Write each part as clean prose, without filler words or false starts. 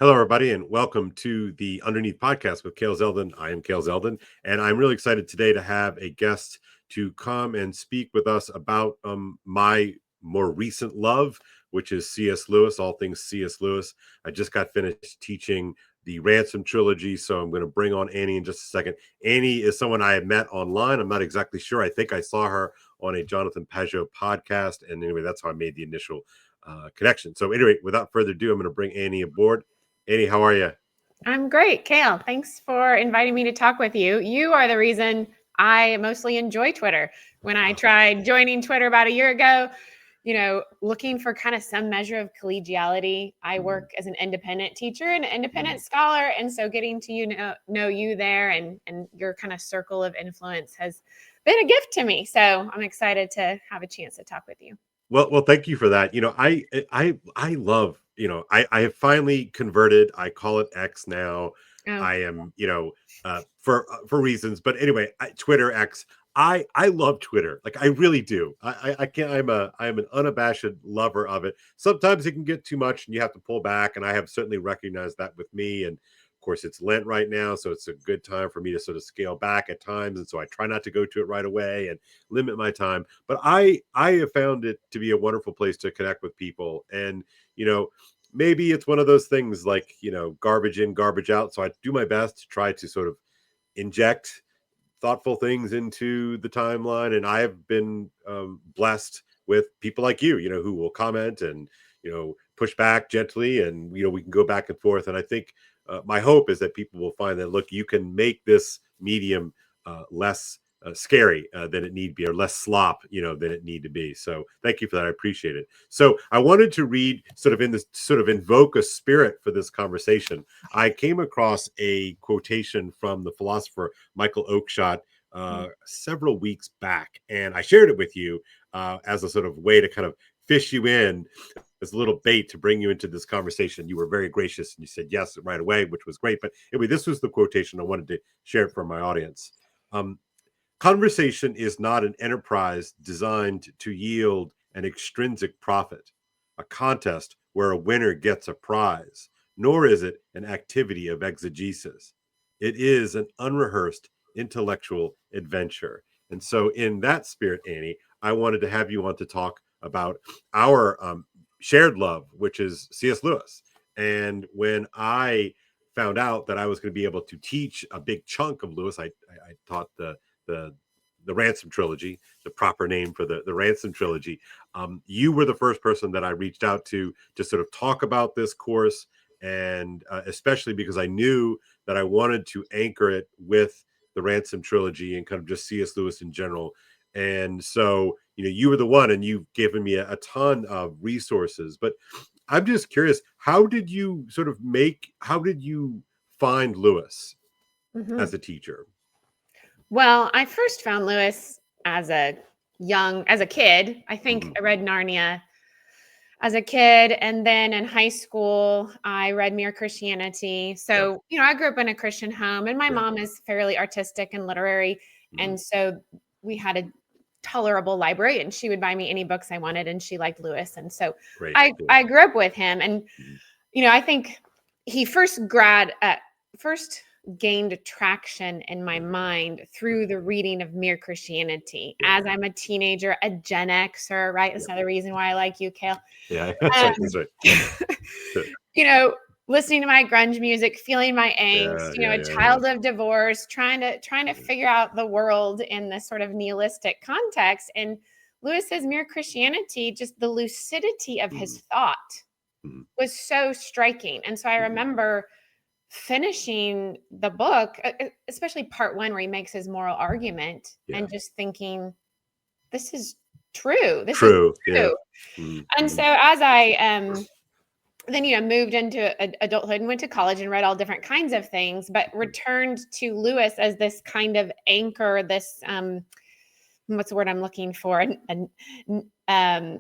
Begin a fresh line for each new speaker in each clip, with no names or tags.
Hello, everybody, and welcome to the Underneath Podcast with Cale Zeldin. I am Cale Zeldin, and I'm really excited today to have a guest to come and speak with us about my more recent love, which is C.S. Lewis, all things C.S. Lewis. I just got finished teaching the Ransom Trilogy, so I'm going to bring on Annie in just a second. Annie is someone I have met online. I'm not exactly sure. I think I saw her on a Jonathan Pageau podcast, and anyway, that's how I made the initial connection. So anyway, without further ado, I'm going to bring Annie aboard. Annie, how are you?
I'm great, Cale. Thanks for inviting me to talk with you. You are the reason I mostly enjoy Twitter. When I tried joining Twitter about a year ago, looking for kind of some measure of collegiality. I work as an independent teacher and an independent scholar. And so getting to know you there and your kind of circle of influence has been a gift to me. So I'm excited to have a chance to talk with you.
Well, thank you for that. I love, I have finally converted. I call it X now.
Oh.
I am, for reasons, but anyway, Twitter X. I love Twitter. Like I really do. I can't. I'm an unabashed lover of it. Sometimes it can get too much, and you have to pull back. And I have certainly recognized that with me. And of course, it's Lent right now, so it's a good time for me to sort of scale back at times. And so I try not to go to it right away and limit my time. But I have found it to be a wonderful place to connect with people. And maybe it's one of those things like garbage in, garbage out. So I do my best to try to sort of inject thoughtful things into the timeline, and I have been blessed with people like you who will comment and push back gently, and we can go back and forth. And I think my hope is that people will find that, look, you can make this medium less scary than it need be, or less slop than it need to be. So thank you for that. I appreciate it. So I wanted to read, sort of invoke a spirit for this conversation. I came across a quotation from the philosopher Michael Oakeshott several weeks back, and I shared it with you as a sort of way to kind of fish you in as a little bait to bring you into this conversation. You were very gracious and you said yes right away, which was great. But anyway, this was the quotation. I wanted to share it for my audience. Conversation is not an enterprise designed to yield an extrinsic profit, a contest where a winner gets a prize, nor is it an activity of exegesis. It is an unrehearsed intellectual adventure. And so in that spirit, Annie, I wanted to have you on to talk about our shared love, which is C.S. Lewis. And when I found out that I was going to be able to teach a big chunk of Lewis, I taught the Ransom Trilogy, the proper name for the Ransom Trilogy. You were the first person that I reached out to sort of talk about this course, and especially because I knew that I wanted to anchor it with the Ransom Trilogy and kind of just C.S. Lewis in general. And so, you were the one, and you've given me a ton of resources. But I'm just curious, how did you find Lewis as a teacher?
Well, I first found Lewis as a kid. I think I read Narnia as a kid. And then in high school, I read Mere Christianity. So, I grew up in a Christian home, and my mom is fairly artistic and literary. And so we had a tolerable library, and she would buy me any books I wanted, and she liked Lewis. And so I grew up with him. And, I think he first gained traction in my mind through the reading of Mere Christianity. As I'm a teenager, a Gen Xer, right? That's another reason why I like you, Cale.
Yeah, that's right.
Listening to my grunge music, feeling my angst, a child of divorce, trying to figure out the world in this sort of nihilistic context. And Lewis's Mere Christianity, just the lucidity of his thought was so striking. And so I remember finishing the book, especially part one, where he makes his moral argument, and just thinking, this is true. This is true.
Yeah.
And so as I then moved into adulthood and went to college and read all different kinds of things, but returned to Lewis as this kind of anchor, this what's the word I'm looking for? A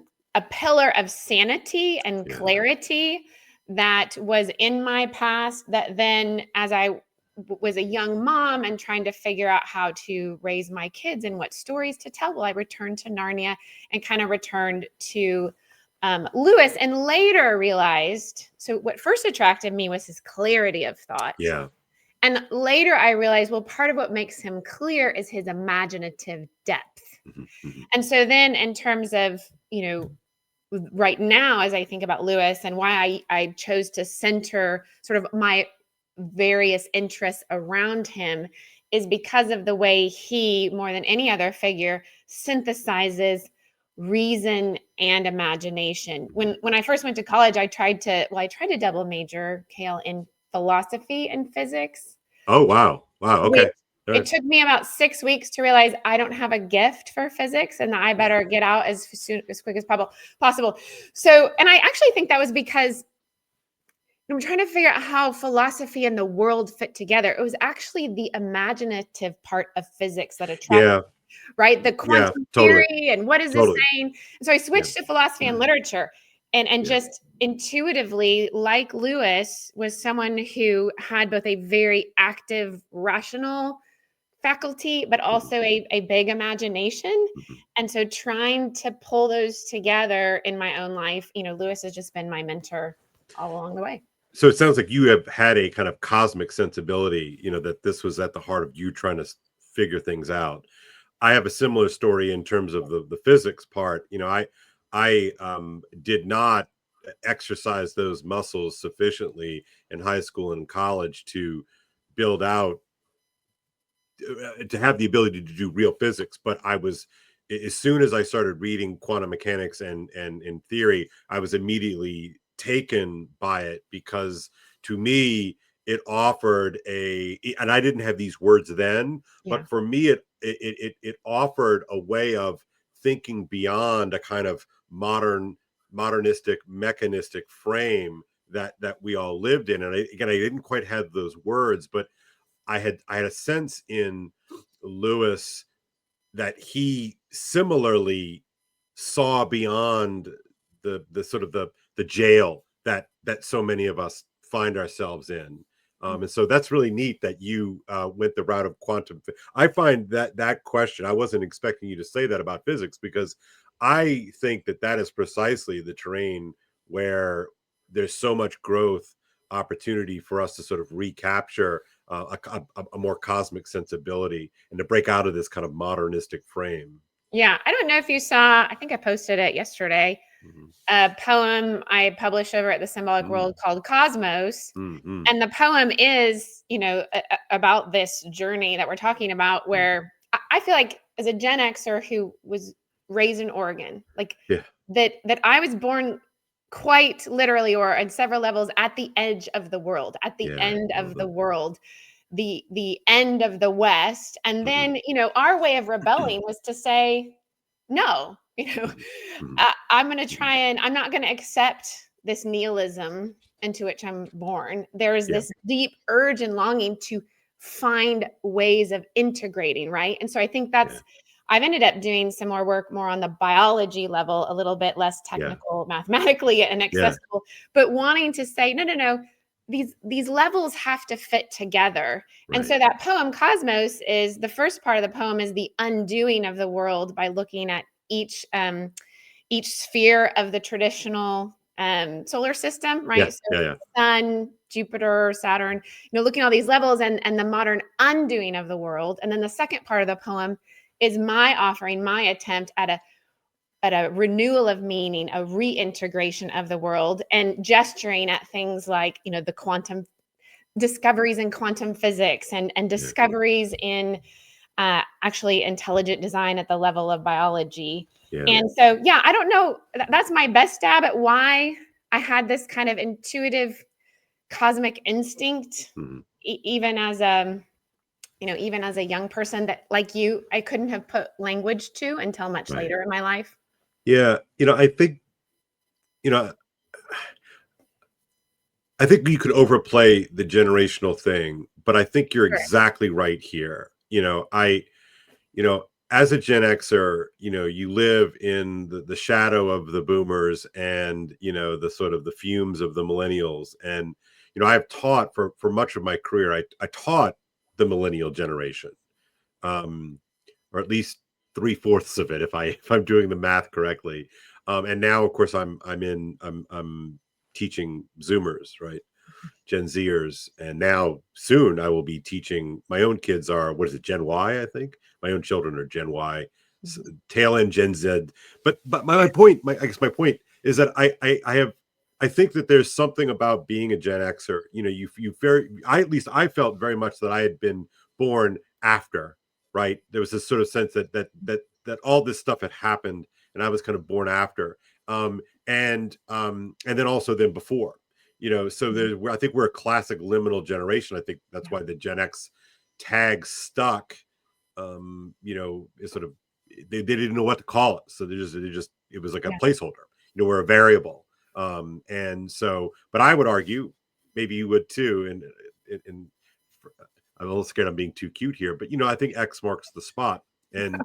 pillar of sanity and clarity that was in my past, that then as I was a young mom and trying to figure out how to raise my kids and what stories to tell, well, I returned to Narnia and kind of returned to Lewis, and later realized, so what first attracted me was his clarity of thought.
Yeah.
And later I realized, well, part of what makes him clear is his imaginative depth.
Mhm.
And so then in terms of, right now, as I think about Lewis and why I chose to center sort of my various interests around him is because of the way he, more than any other figure, synthesizes reason and imagination. When I first went to college, I tried to double major, Kale, in philosophy and physics,
Oh, wow. Wow.
which
Okay. All
it
right.
took me about 6 weeks to realize I don't have a gift for physics and that I
Yeah.
better get out as quick as possible. So, and I actually think that was because I'm trying to figure out how philosophy and the world fit together. It was actually the imaginative part of physics that attracted,
Yeah.
right? The
Yeah.
quantum
Totally.
theory and what is this
Totally.
saying? And so I
Yeah.
switched to philosophy and literature, and
Yeah.
just intuitively, like Lewis, was someone who had both a very active, rational faculty, but
Mhm.
also a big imagination.
Mhm.
And so trying to pull those together in my own life, Lewis has just been my mentor all along the way.
So it sounds like you have had a kind of cosmic sensibility, that this was at the heart of you trying to figure things out. I have a similar story in terms of the physics part. I did not exercise those muscles sufficiently in high school and college to build out to have the ability to do real physics. But as soon as I started reading quantum mechanics and in theory, I was immediately taken by it because to me it offered and I didn't have these words then,
Yeah.
but for me it offered a way of thinking beyond a kind of modernistic mechanistic frame that we all lived in. And again, I didn't quite have those words, but I had a sense in Lewis that he similarly saw beyond the sort of the jail that so many of us find ourselves in. And so that's really neat that you went the route of quantum. I find that question, I wasn't expecting you to say that about physics, because I think that is precisely the terrain where there's so much growth opportunity for us to sort of recapture a more cosmic sensibility and to break out of this kind of modernistic frame.
Yeah. I don't know if you saw, I think I posted it yesterday,
Mhm.
a poem I published over at the Symbolic
Mm,
World called Cosmos.
mhm,
And the poem is, about this journey that we're talking about,
mm.
where I feel like as a Gen Xer who was raised in Oregon, like
Yeah,
that I was born quite literally or on several levels at the edge of the world, at the
yeah.
end of the
Mhm,
world, the end of the West. And
mhm,
then, our way of rebelling was to say, no,
mhm, mhm,
I'm going to
mhm.
try, and I'm not going to accept this nihilism into which I'm born. There is
Yeah,
this deep urge and longing to find ways of integrating, right? And so I think
yeah,
I've ended up doing some more work more on the biology level, a little bit less
yeah,
technical, mathematically and
yeah.
accessible, but wanting to say, no, no, no, these levels have to fit together. And
Right.
so that poem Cosmos, is the first part of the poem is the undoing of the world by looking at each sphere of the traditional solar system,
Yeah,
right? So
yeah, yeah.
Sun, Jupiter, Saturn, looking at all these levels, and the modern undoing of the world. And then the second part of the poem is my offering, my attempt at a renewal of meaning, a reintegration of the world, and gesturing at things like, the quantum discoveries in quantum physics, and
Yeah,
discoveries in actually intelligent design at the level of biology.
yeah.
And so, yeah, I don't know. That's my best stab at why I had this kind of intuitive cosmic instinct,
Mhm.
even as a young person that, like you, I couldn't have put language to until much
Right.
later in my life.
Yeah, I think, you know, I think you could overplay the generational thing, but I think you're
Sure.
exactly right here. As a Gen Xer, you live in the shadow of the boomers and, the sort of the fumes of the millennials. And, I've taught for much of my career, I taught the millennial generation, um, or at least three-fourths of it, if I'm doing the math correctly. And now, of course, I'm teaching Zoomers, right? Gen Zers, and now soon I will be teaching my own kids are what is it, Gen Y? I think my own children are Gen Y,
Mhm.
tail end Gen Z. But my point, I guess my point is that I think that there's something about being a Gen Xer. You know, you very I at least I felt very much that I had been born after, right? There was this sort of sense that all this stuff had happened, and I was kind of born after, and then also then before, so
Mhm.
I think we're a classic liminal generation. I think that's
Yeah.
why the Gen X tag stuck. Is sort of they didn't know what to call it, so they just it was like a
Yeah.
placeholder. We're a variable, and so. But I would argue, maybe you would too, and I'm a little scared I'm being too cute here, but I think X marks the spot, and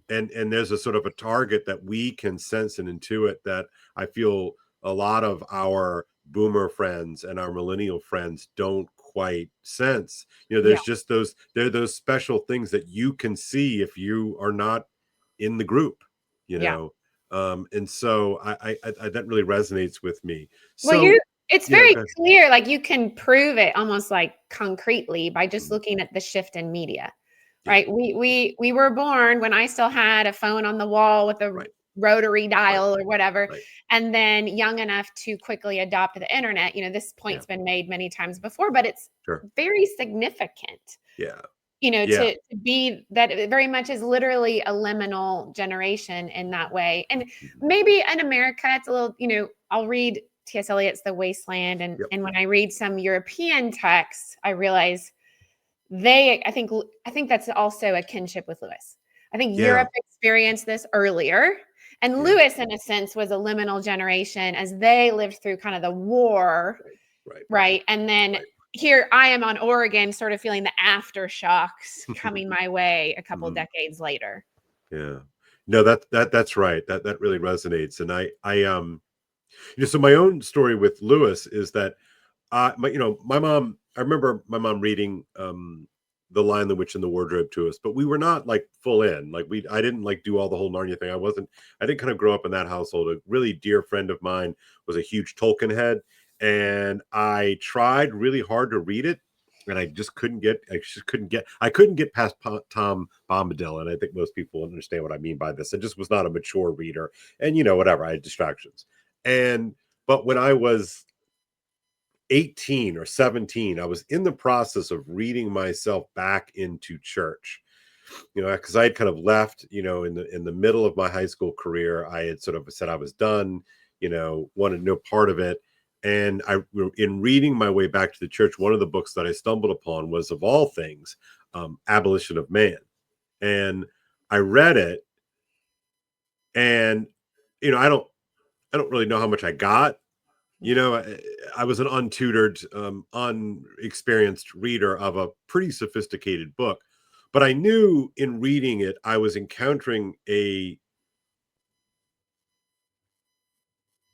and there's a sort of a target that we can sense and intuit that I feel a lot of our boomer friends and our millennial friends don't quite sense.
Yeah.
There's just those special things that you can see if you are not in the group, you
Yeah.
know. And so I that really resonates with me.
Well,
So
it's
yeah,
very
go ahead.
clear, like, you can prove it almost, like, concretely by just
Mhm.
looking at the shift in media,
Yeah,
right? We were born when I still had a phone on the wall with a
right,
rotary
right,
dial or whatever,
right.
and then young enough to quickly adopt the internet. This
Yeah,
point's been made many times before, but it's
sure.
very significant,
Yeah, yeah.
to be that it very much is literally a liminal generation in that way. And
Mhm.
maybe in America, it's a little, I'll read T.S. Eliot's The Wasteland, and
Yep.
when I read some European texts, I realize I think that's also a kinship with Lewis. I think
Yeah,
Europe experienced this earlier, and
yeah.
Lewis, in a sense, was a liminal generation as they lived through kind of the war.
Right, right,
Right, and then
right.
here I am on Oregon sort of feeling the aftershocks coming my way a couple
Mhm.
decades later.
Yeah. No, that's right. That really resonates. And so my own story with Lewis is that my mom. I remember my mom reading the Lion, the Witch, and the Wardrobe to us, but we were not like full in. Like I didn't like do all the whole Narnia thing. I didn't kind of grow up in that household. A really dear friend of mine was a huge Tolkien head, and I tried really hard to read it, and I couldn't get past Tom Bombadil, and I think most people understand what I mean by this. I just was not a mature reader, and whatever. I had distractions, and but when I was 18 or 17, I was in the process of reading myself back into church. Because I had kind of left, in the middle of my high school career. I had sort of said I was done, wanted no part of it. And in reading my way back to the church, one of the books that I stumbled upon was, of all things, Abolition of Man. And I read it, and you know, I don't I don't really know how much I got. I was an untutored, unexperienced reader of a pretty sophisticated book, but I knew in reading it, I was encountering an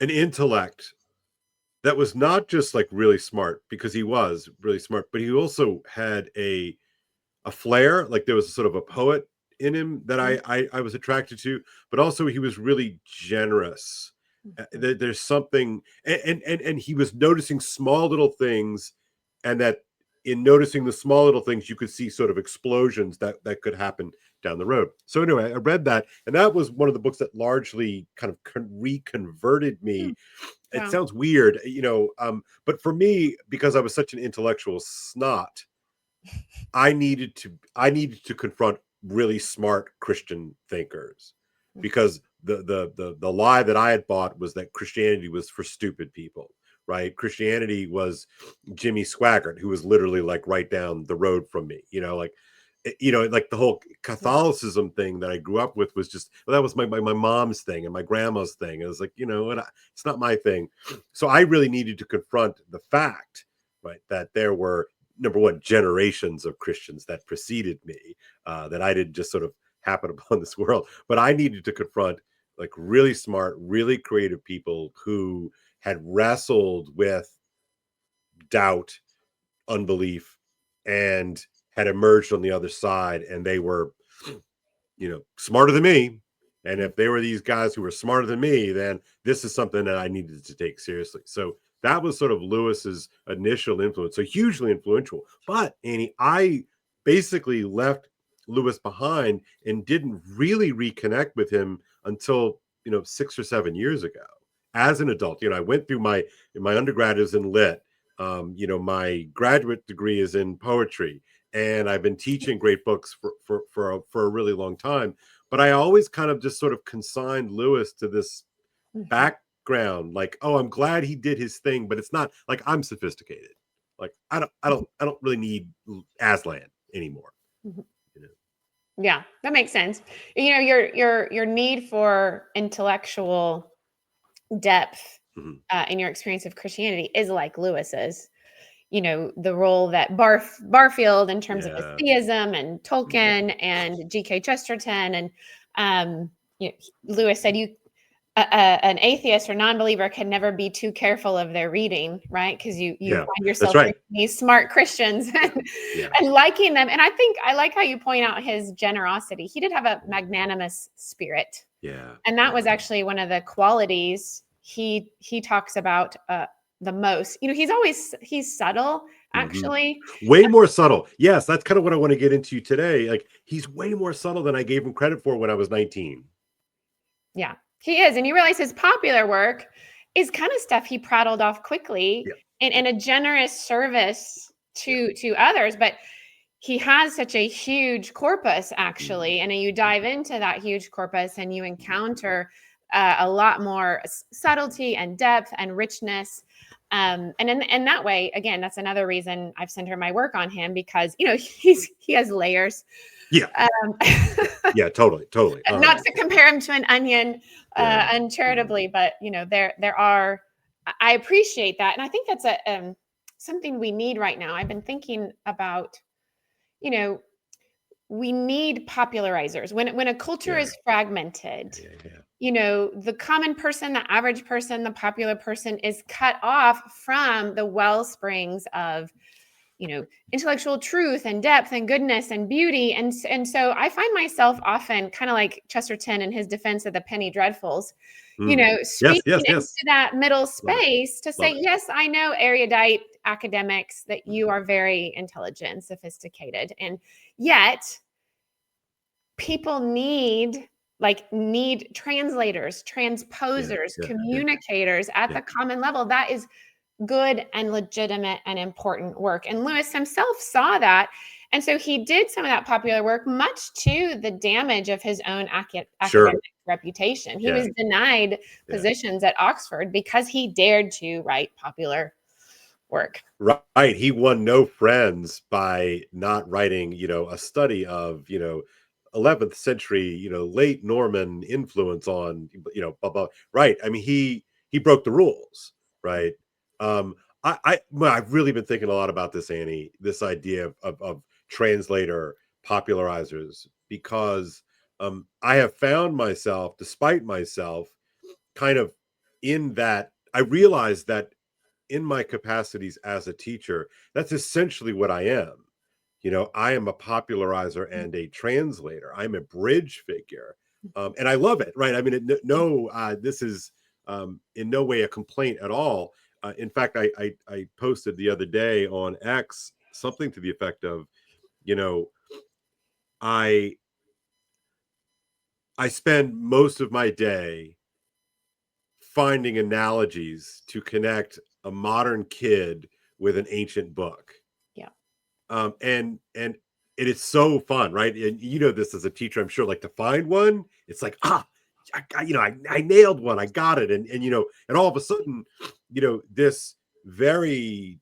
intellect that was not just like really smart, because he was really smart, but he also had a flair. Like there was sort of a poet in him that
Mhm,
I was attracted to, but also he was really generous.
mhm,
There's something, and he was noticing small little things, and that in noticing the small little things, you could see sort of explosions that could happen down the road. So anyway, I read that, and that was one of the books that largely kind of reconverted
mm,
me. It
wow.
sounds weird, but for me, because I was such an intellectual snot, I needed to confront really smart Christian thinkers, because the lie that I had bought was that Christianity was for stupid people, right? Christianity was Jimmy Swaggart, who was literally like right down the road from me, like the whole
Yeah,
Catholicism thing that I grew up with was just, well, that was my mom's thing and my grandma's thing. It was like, it's not my thing. So I really needed to confront the fact, right, that there were, number one, generations of Christians that preceded me, that I didn't just sort of happen upon this world, but I needed to confront like really smart, really creative people who had wrestled with doubt, unbelief, and had emerged on the other side, and they were, smarter than me. And if they were these guys who were smarter than me, then this is something that I needed to take seriously. So that was sort of Lewis's initial influence. So hugely influential. But Annie, I basically left Lewis behind and didn't really reconnect with him until 6 or 7 years ago as an adult. I went through my undergrad is in lit. My graduate degree is in poetry, and I've been teaching great books for a really long time. But I always kind of just sort of consigned Lewis to this background, like, oh, I'm glad he did his thing, but it's not like I'm sophisticated. Like I don't really need Aslan anymore.
Yeah, that makes sense. Your need for intellectual depth in your experience of Christianity is like Lewis's. The role that Barfield in terms of his theism, and Tolkien and G.K. Chesterton, and Lewis said an atheist or non-believer can never be too careful of their reading, right? Because you find yourself
right.
these smart Christians and liking them. And I think I like how you point out his generosity. He did have a magnanimous spirit.
Yeah.
And that was actually one of the qualities he talks about the most. He's subtle, actually.
Way more subtle. Yes, that's kind of what I want to get into today. Like, he's way more subtle than I gave him credit for when I was 19.
Yeah, he is. And you realize his popular work is kind of stuff he prattled off quickly in a generous service to others. But he has such a huge corpus, actually. And you dive into that huge corpus and you encounter a lot more subtlety and depth and richness. And in that way, again, that's another reason I've centered my work on him, because, he has layers.
Yeah. Yeah, totally.
Not to compare him to an onion uncharitably, but there are. I appreciate that, and I think that's something we need right now. I've been thinking about, we need popularizers when a culture is fragmented. The common person, the average person, the popular person is cut off from the well springs of intellectual truth and depth and goodness and beauty. And so I find myself often kind of like Chesterton in his defense of the Penny Dreadfuls, speaking into that middle space to say, yes, I know erudite academics that you are very intelligent, sophisticated. And yet people need translators, transposers, communicators at the common level. That is good and legitimate and important work. And Lewis himself saw that. And so he did some of that popular work, much to the damage of his own academic reputation. He was denied positions at Oxford because he dared to write popular work.
Right. He won no friends by not writing, a study of, 11th century, late Norman influence on, blah, blah. Right. I mean, he broke the rules. Right. I've really been thinking a lot about this, Annie, this idea of translator popularizers, because I have found myself, despite myself, kind of in that. I realized that in my capacities as a teacher, that's essentially what I am. I am a popularizer and a translator. I'm a bridge figure. And I love it. Right. I mean, this is in no way a complaint at all. In fact, I posted the other day on X something to the effect of, I spend most of my day finding analogies to connect a modern kid with an ancient book.
Yeah.
And it is so fun, right? And this as a teacher, I'm sure, like, to find one, it's like, I nailed one, I got it. And all of a sudden, this very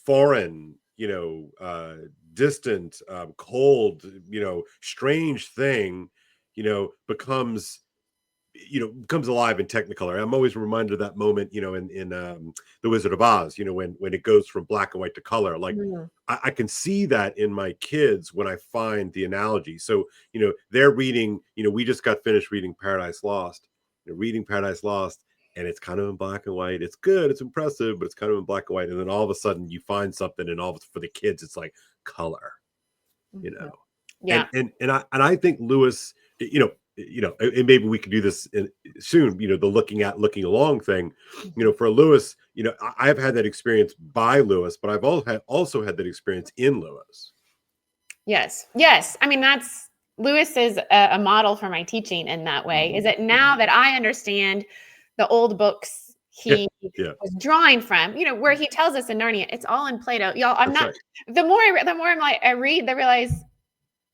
foreign, distant, cold, strange thing, becomes alive in Technicolor. I'm always reminded of that moment, in The Wizard of Oz, when it goes from black and white to color. Like, I can see that in my kids when I find the analogy. So, they're reading, we just got finished reading Paradise Lost, and it's kind of in black and white. It's good, it's impressive, but it's kind of in black and white. And then all of a sudden you find something, and for the kids, it's like color,
Yeah.
And I think Lewis and maybe we could do this soon. The looking along thing. For Lewis, I've had that experience by Lewis, but I've also had that experience in Lewis.
Yes. I mean, Lewis is a model for my teaching in that way. Is that now that I understand the old books he
Yeah.
was drawing from, where he tells us in Narnia, it's all in Plato. Y'all,
That's right.
the more I'm like, I read, I realize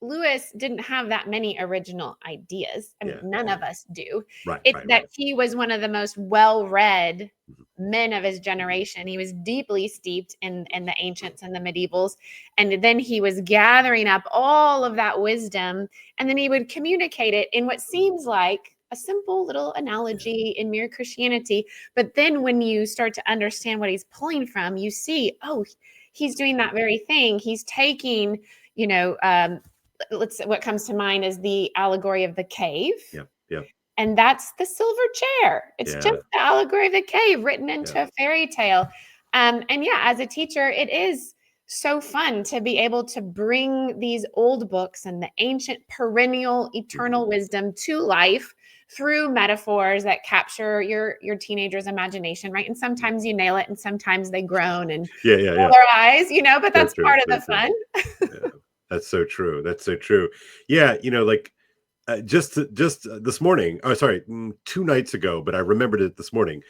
Lewis didn't have that many original ideas. I mean, none of us do.
Right.
It's
Right.
that
Right.
he was one of the most well-read
Mhm.
men of his generation. He was deeply steeped in the ancients and the medievals. And then he was gathering up all of that wisdom, and then he would communicate it in what seems like a simple little analogy in Mere Christianity. But then when you start to understand what he's pulling from, you see, oh, he's doing that very thing. He's taking, what comes to mind is the allegory of the cave.
Yeah.
And that's the silver chair. It's just the allegory of the cave written into a fairy tale. And yeah, as a teacher, it is so fun to be able to bring these old books and the ancient, perennial, eternal wisdom to life through metaphors that capture your teenager's imagination, right? And sometimes you nail it, and sometimes they groan and roll their eyes, but that's part of the fun.
Yeah. That's so true. That's so true. Yeah, just this morning. Oh, sorry, 2 nights ago, but I remembered it this morning.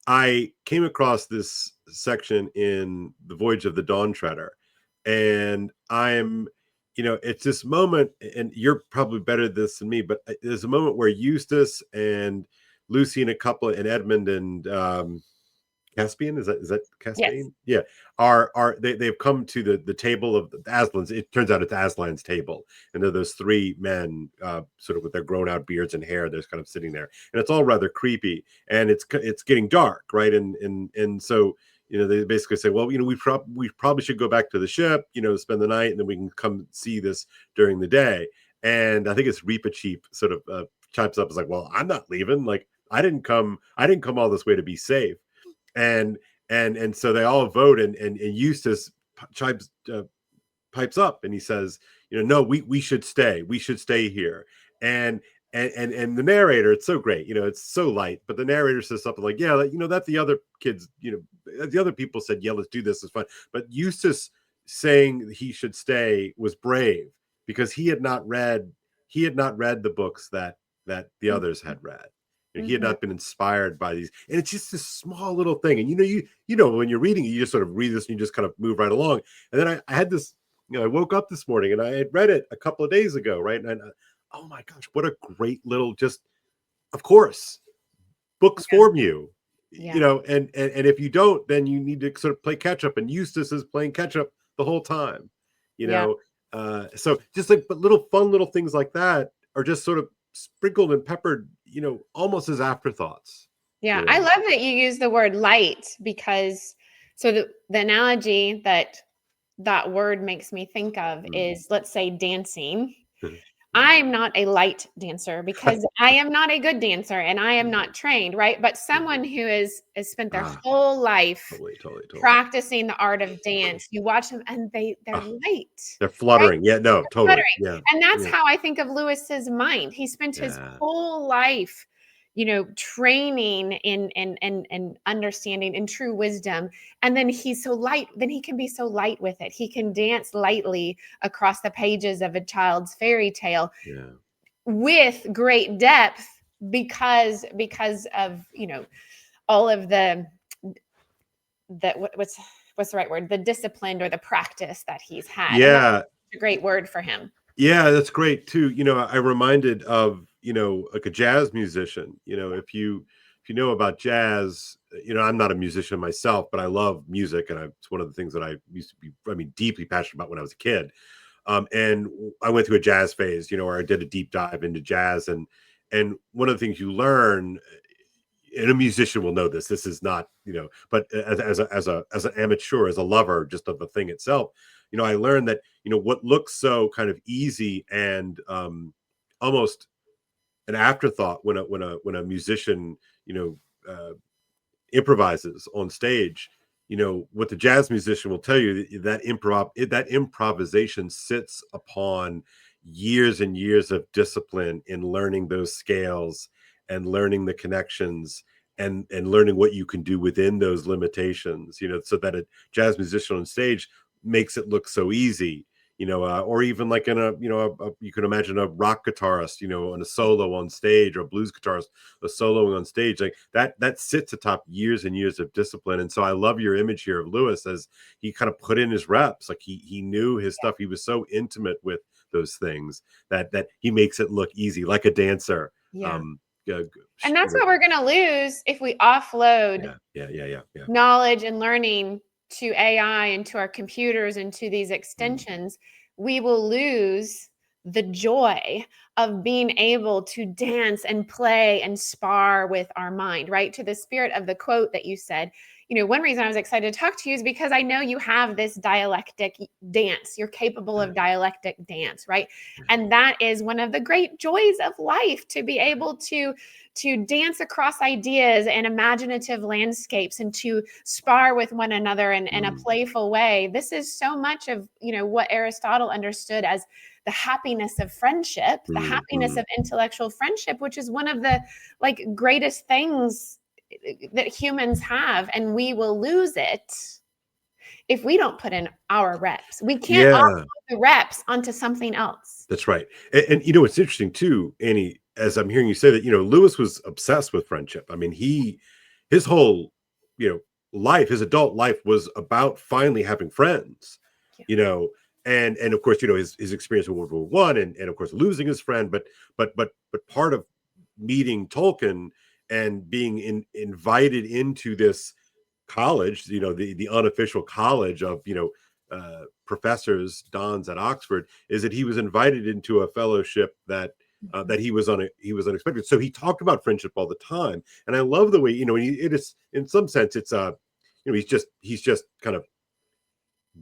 I came across this section in The Voyage of the Dawn Treader, and it's this moment, and you're probably better at this than me, but there's a moment where Eustace and Lucy and a couple, and Edmund and Caspian, is that
Yes.
Caspian? Yeah, they've come to the table of the Aslan's. It turns out it's Aslan's table, and they're those three men, sort of with their grown out beards and hair. They're kind of sitting there, and it's all rather creepy, and it's getting dark, right? And so they basically say, well, we probably should go back to the ship, spend the night, and then we can come see this during the day. And I think it's Reepicheep sort of chimes up, is like, well, I'm not leaving. Like I didn't come all this way to be safe. And so they all vote, and Eustace chimes pipes up, and he says, no, we should stay. We should stay here. And the narrator, it's so great, it's so light, but the narrator says something like, yeah, that the other kids, the other people said, yeah, let's do this, it's fun. But Eustace saying he should stay was brave, because he had not read the books that the others had read. He had not been inspired by these, and it's just this small little thing. And when you're reading it, you just sort of read this and you just kind of move right along. And then I had this, I woke up this morning and I had read it a couple of days ago, right? And oh my gosh, what a great little, just, of course, books form you, and if you don't, then you need to sort of play catch up. And Eustace is playing catch up the whole time, so just but fun little things like that are just sort of sprinkled and peppered, almost as afterthoughts.
Yeah, I love that you use the word light, because the analogy that word makes me think of is, let's say, dancing. I'm not a light dancer because I am not a good dancer and I am not trained, right? But someone who has spent their whole life
totally.
practicing the art of dance, you watch them and they're light.
They're fluttering.
Right?
Yeah, no,
They're
totally.
fluttering.
Yeah.
And that's how I think of Lewis's mind. He spent his whole life, training and understanding and true wisdom. And then he's so light, then he can be so light with it. He can dance lightly across the pages of a child's fairy tale with great depth, because of, all of what's the right word? The discipline or the practice that he's had. And that's a great word for him.
Yeah, that's great too. I'm reminded of, like a jazz musician. If you know about jazz, I'm not a musician myself, but I love music, and it's one of the things that I used to be, deeply passionate about when I was a kid. And I went through a jazz phase, where I did a deep dive into jazz, and one of the things you learn, and a musician will know this. This is not, but as an amateur, as a lover, just of the thing itself, I learned that, what looks so kind of easy and almost an afterthought when a musician, improvises on stage, what the jazz musician will tell you, that improvisation sits upon, years and years of discipline in learning those scales and learning the connections and learning what you can do within those limitations, so that a jazz musician on stage makes it look so easy, or even like in you can imagine a rock guitarist, on a solo on stage, or a blues guitarist, a soloing on stage like that sits atop years and years of discipline. And so I love your image here of Lewis as he kind of put in his reps, like he knew his stuff. He was so intimate with those things that he makes it look easy, like a dancer.
Yeah.
Um,
And that's what we're going to lose if we offload
yeah.
knowledge and learning to AI and to our computers and to these
Mm.
extensions. We will lose the joy of being able to dance and play and spar with our mind, right? To the spirit of the quote that you said. One reason I was excited to talk to you is because I know you have this dialectic dance. You're capable of dialectic dance, right? And that is one of the great joys of life, to be able to dance across ideas and imaginative landscapes and to spar with one another in a playful way. This is so much of, what Aristotle understood as the happiness of friendship, the happiness of intellectual friendship, which is one of the greatest things that humans have. And we will lose it if we don't put in our reps. We can't offload the reps onto something else.
That's right. And it's interesting too, Annie, as I'm hearing you say that, Lewis was obsessed with friendship. I mean, his whole, life, his adult life was about finally having friends, and of course, his experience in World War One and of course losing his friend, but part of meeting Tolkien and being invited into this college, the unofficial college of, professors, dons at Oxford, is that he was invited into a fellowship that he was unexpected. So he talked about friendship all the time, and I love the way, it is, in some sense, it's he's just kind of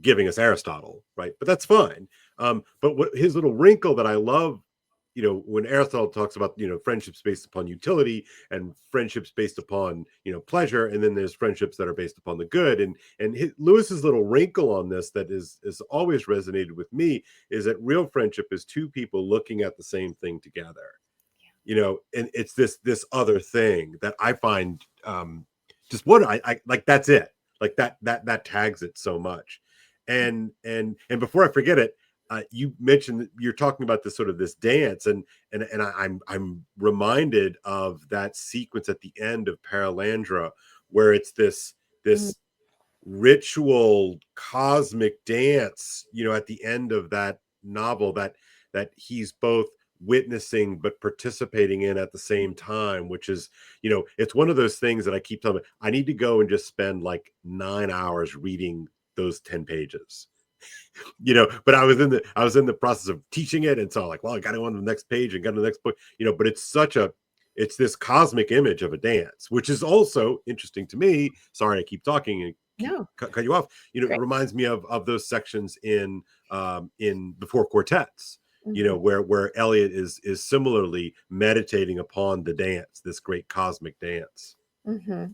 giving us Aristotle, right? But that's fine. But what his little wrinkle that I love, when Aristotle talks about, friendships based upon utility and friendships based upon, pleasure, and then there's friendships that are based upon the good. And Lewis's little wrinkle on this that is always resonated with me is that real friendship is two people looking at the same thing together, and it's this other thing that I find just what I like. That's it. Like that tags it so much. And before I forget it, you mentioned that you're talking about this sort of this dance, and I'm reminded of that sequence at the end of Paralandra, where it's this ritual cosmic dance, at the end of that novel that he's both witnessing but participating in at the same time, which is, it's one of those things that I keep telling me I need to go and just spend like 9 hours reading those 10 pages, but I was in the process of teaching it, and so like, well, I got to go on to the next page and got to the next book, but it's this cosmic image of a dance, which is also interesting to me. Sorry, I keep talking and cut you off. It reminds me of those sections in the Four Quartets, where Eliot is similarly meditating upon the dance, this great cosmic dance.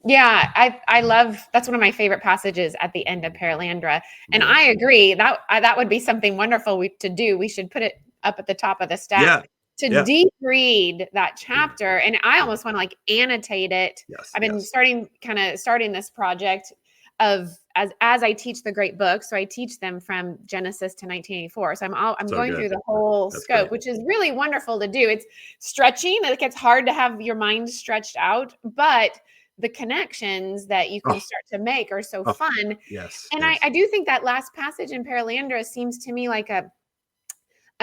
Yeah, I love, that's one of my favorite passages at the end of Paralandra, and I agree that would be something wonderful to do. We should put it up at the top of the stack to deep read that chapter, and I almost want to annotate it. I've been starting this project of as I teach the great books, so I teach them from Genesis to 1984. So I'm going through the whole scope, which is really wonderful to do. It's stretching; it gets hard to have your mind stretched out, but the connections that you can start to make are so fun. And I do think that last passage in Paralandra seems to me like a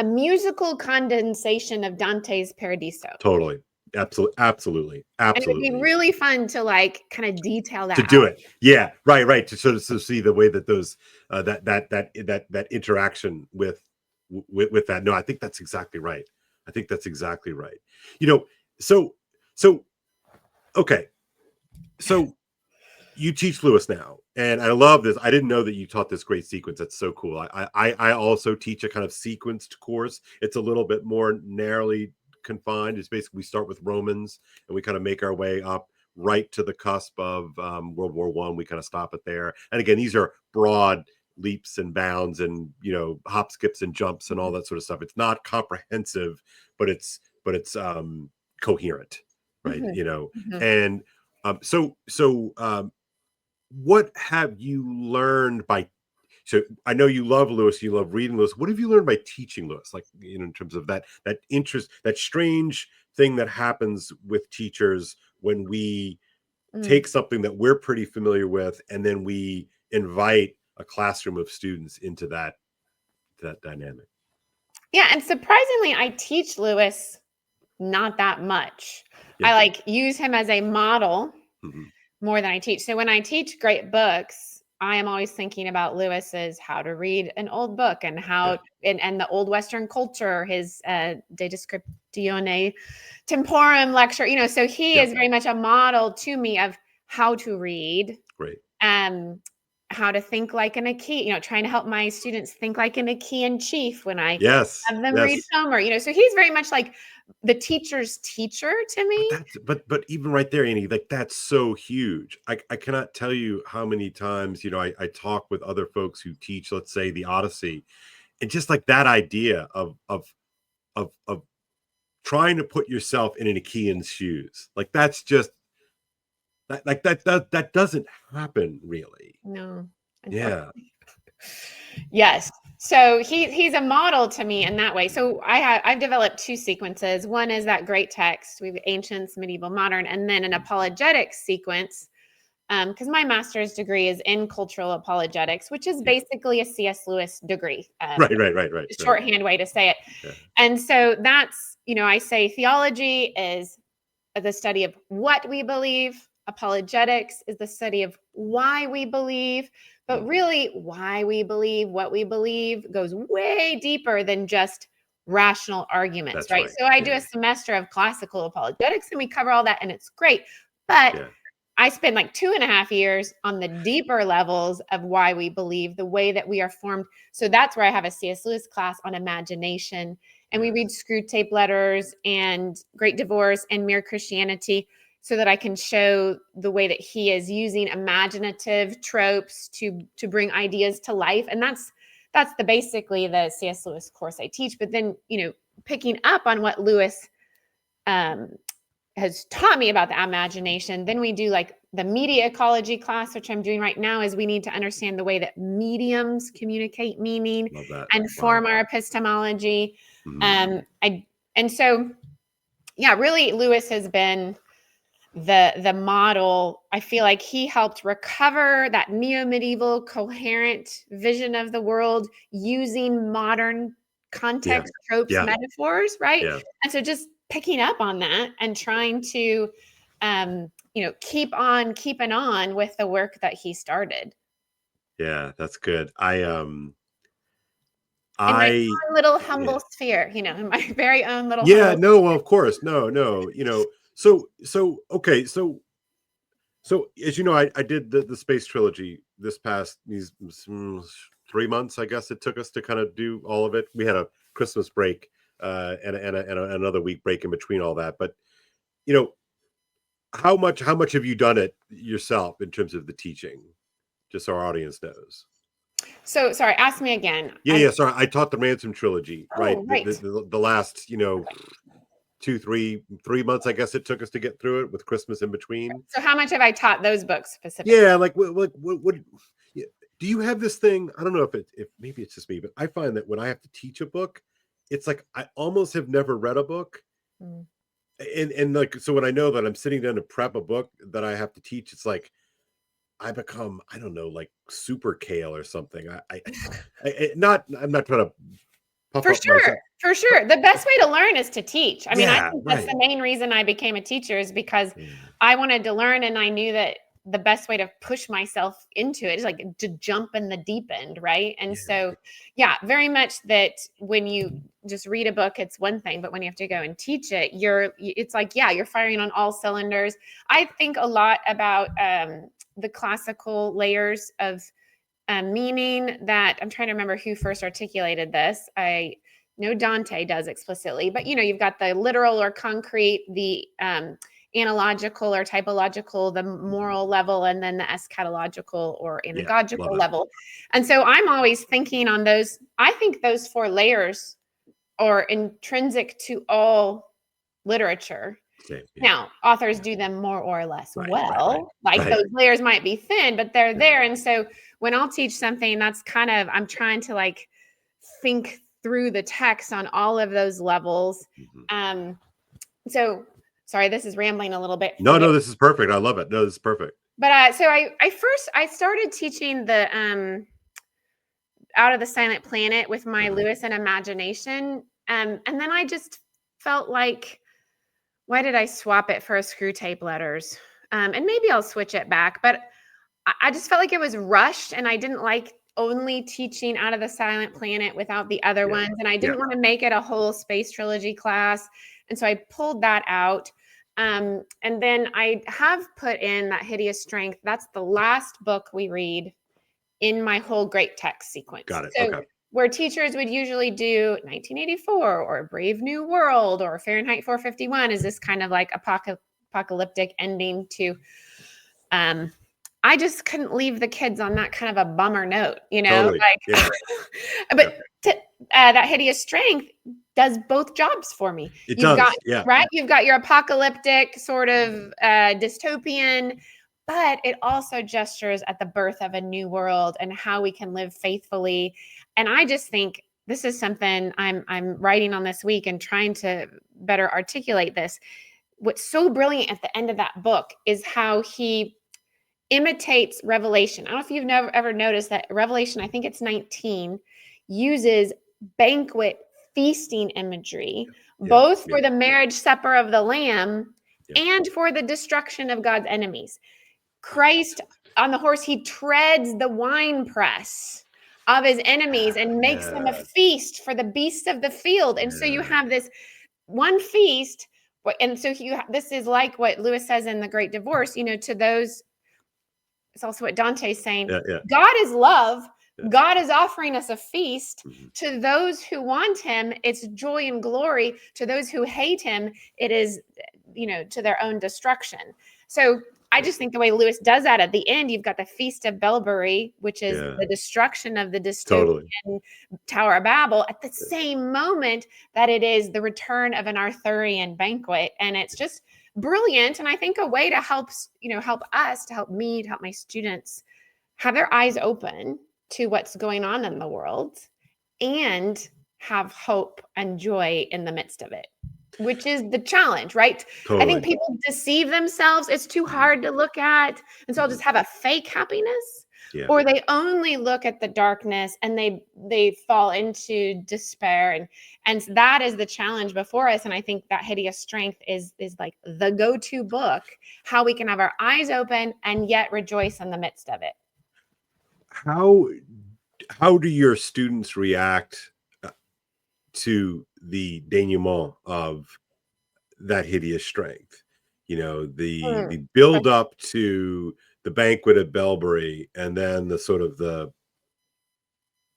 musical condensation of Dante's Paradiso.
Totally. Absolutely.
And it would be really fun to kind of detail that
to do it. Yeah, right. To sort of see the way that those that interaction with that. No, I think that's exactly right. So okay. So you teach Lewis now, and I love this. I didn't know that you taught this great sequence. That's so cool. I also teach a kind of sequenced course. It's a little bit more narrowly confined. It's basically we start with Romans and we kind of make our way up right to the cusp of World War I. We kind of stop it there. And again, these are broad leaps and bounds and, hop, skips and jumps and all that sort of stuff. It's not comprehensive, but it's coherent, right?
Mhm. Mhm.
And what have you learned by? So I know you love Lewis, you love reading Lewis. What have you learned by teaching Lewis? Like, in terms of that interest, that strange thing that happens with teachers when we
Mm.
take something that we're pretty familiar with, and then we invite a classroom of students into that dynamic.
Yeah, and surprisingly, I teach Lewis not that much. I
Yeah.
use him as a model
Hmm.
more than I teach. So when I teach great books, I am always thinking about Lewis's how to read an old book and
Yeah.
and the old Western culture, his De Descriptione Temporum lecture. So he
Yeah.
is very much a model to me of how to read,
Great.
um, how to think like an Achaean, trying to help my students think like an Achaean chief when I
Yes.
have them read
Yes.
Homer. So he's very much like the teacher's teacher to
But
me.
that's but even right there, Annie, like, that's so huge. I cannot tell you how many times, I talk with other folks who teach, let's say, the Odyssey, and just like that idea of trying to put yourself in an Achaean's shoes. Like, that's just that doesn't happen really.
No,
Yeah.
unfortunately. Yes. So he's a model to me in that way. So I've developed two sequences. One is that great text, we have ancients, medieval, modern, and then an apologetics sequence. Because my master's degree is in cultural apologetics, which is
Yeah.
basically a C.S. Lewis degree.
Right.
Shorthand way to say it.
Yeah.
And so that's, I say theology is the study of what we believe. Apologetics is the study of why we believe. But
Mhm.
really, why we believe, what we believe goes way deeper than just rational arguments,
That's
right?
right.
So I do
Yeah.
a semester of classical apologetics and we cover all that and it's great. But
Yeah.
I spend like 2.5 years on the deeper levels of why we believe, the way that we are formed. So that's where I have a C.S. Lewis class on imagination. And we read
Yes.
Screw Tape Letters and Great Divorce and Mere Christianity so that I can show the way that he is using imaginative tropes to bring ideas to life. And that's basically the C.S. Lewis course I teach. But then, picking up on what Lewis um, has taught me about the imagination. Then we do like the media ecology class, which I'm doing right now, is we need to understand the way that mediums communicate meaning
Love that.
and
Wow.
form our epistemology.
Mhm.
And so, yeah, really Lewis has been the model. I feel like he helped recover that neo-medieval coherent vision of the world using modern
Yeah.
context, tropes,
Yeah.
metaphors, right?
Yeah.
And so just picking up on that and trying to keeping on with the work that he started
Yeah. That's good.
in my
I
own little
yeah.
humble sphere, in my very own little
Yeah,
humble.
no, of course. No. Okay, so as you know, I did the space trilogy this past these 3 months, I guess it took us to kind of do all of it. We had a Christmas break, and another week break in between all that. But you know, how much have you done it yourself in terms of the teaching? Just so our audience knows.
So sorry, ask me again.
Yeah. Sorry, I taught the Ransom trilogy, right?
Oh,
The
right.
the, the, the last, 2, 3 months, I guess it took us to get through it with Christmas in between.
So how much have I taught those books specifically?
Yeah, like what yeah, do you have this thing? I don't know if maybe it's just me, but I find that when I have to teach a book, it's like I almost have never read a book.
Mm.
And like, so when I know that I'm sitting down to prep a book that I have to teach, it's like I become, I don't know, like super kale or something. I'm not trying to puff
For
up
sure.
myself,
For
but
sure. The best way to learn is to teach. I mean, I
yeah,
think that's
right.
the main reason I became a teacher is because
Yeah,
I wanted to learn and I knew that the best way to push myself into it is like to jump in the deep end, right? And
yeah,
so, yeah, very much that when you just read a book, it's one thing, but when you have to go and teach it, it's like, yeah, you're firing on all cylinders. I think a lot about the classical layers of meaning that I'm trying to remember who first articulated this. I know Dante does explicitly, but you've got the literal or concrete, the analogical or typological, the moral level, and then the eschatological or
Yeah, love
anagogical
it.
level. And so I'm always thinking on those. I think those 4 layers are intrinsic to all literature.
Same. Yeah.
Now, authors do them more or less
Right.
well. Like
Right.
those layers might be thin, but they're
Yeah.
there. And so when I'll teach something, that's kind of, I'm trying to like think through the text on all of those levels.
Mhm.
So sorry, this is rambling a little bit.
No, this is perfect. I love it. No, this is perfect.
But so I started teaching the Out of the Silent Planet with my Lewis and Imagination. And then I just felt like, why did I swap it for a Screw Tape Letters? And maybe I'll switch it back, but I just felt like it was rushed, and I didn't like only teaching Out of the Silent Planet without the other ones. And I didn't want to make it a whole space trilogy class. And so I pulled that out. And then I have put in That Hideous Strength. That's the last book we read in my whole great text sequence.
Got it.
So
Okay.
where teachers would usually do 1984 or Brave New World or Fahrenheit 451 is this kind of like apocalyptic ending to, I just couldn't leave the kids on that kind of a bummer note, you know,
Totally.
like, but That Hideous Strength does both jobs for me.
It
You've
does.
got, right. You've got your apocalyptic sort of dystopian, but it also gestures at the birth of a new world and how we can live faithfully. And I just think this is something I'm writing on this week and trying to better articulate this. What's so brilliant at the end of that book is how he imitates Revelation. I don't know if you've ever noticed that Revelation, I think it's 19, uses banquet feasting imagery, both for the marriage supper of the Lamb and for the destruction of God's enemies. Christ on the horse, he treads the winepress of his enemies and makes them a feast for the beasts of the field. And so you have this one feast. And so this is like what Lewis says in The Great Divorce, you know, to those, it's also what Dante's saying. God is love. God is offering us a feast. To those who want him, it's joy and glory. To those who hate him, it is, you know, to their own destruction. So I just think the way Lewis does that at the end, you've got the Feast of Belbury, which is the destruction of the dystopian Tower of Babel, at the same moment that it is the return of an Arthurian banquet. And it's just brilliant. And I think a way to help us, to help me, to help my students have their eyes open to what's going on in the world and have hope and joy in the midst of it, which is the challenge, right? Totally. I think people deceive themselves. It's too hard to look at. And so I'll just have a fake happiness, or they only look at the darkness and they fall into despair. And that is the challenge before us. And I think That Hideous Strength is like the go-to book, how we can have our eyes open and yet rejoice in the midst of it.
How do your students react to the denouement of That Hideous Strength? You know, the build up to the banquet at Belbury, and then the sort of the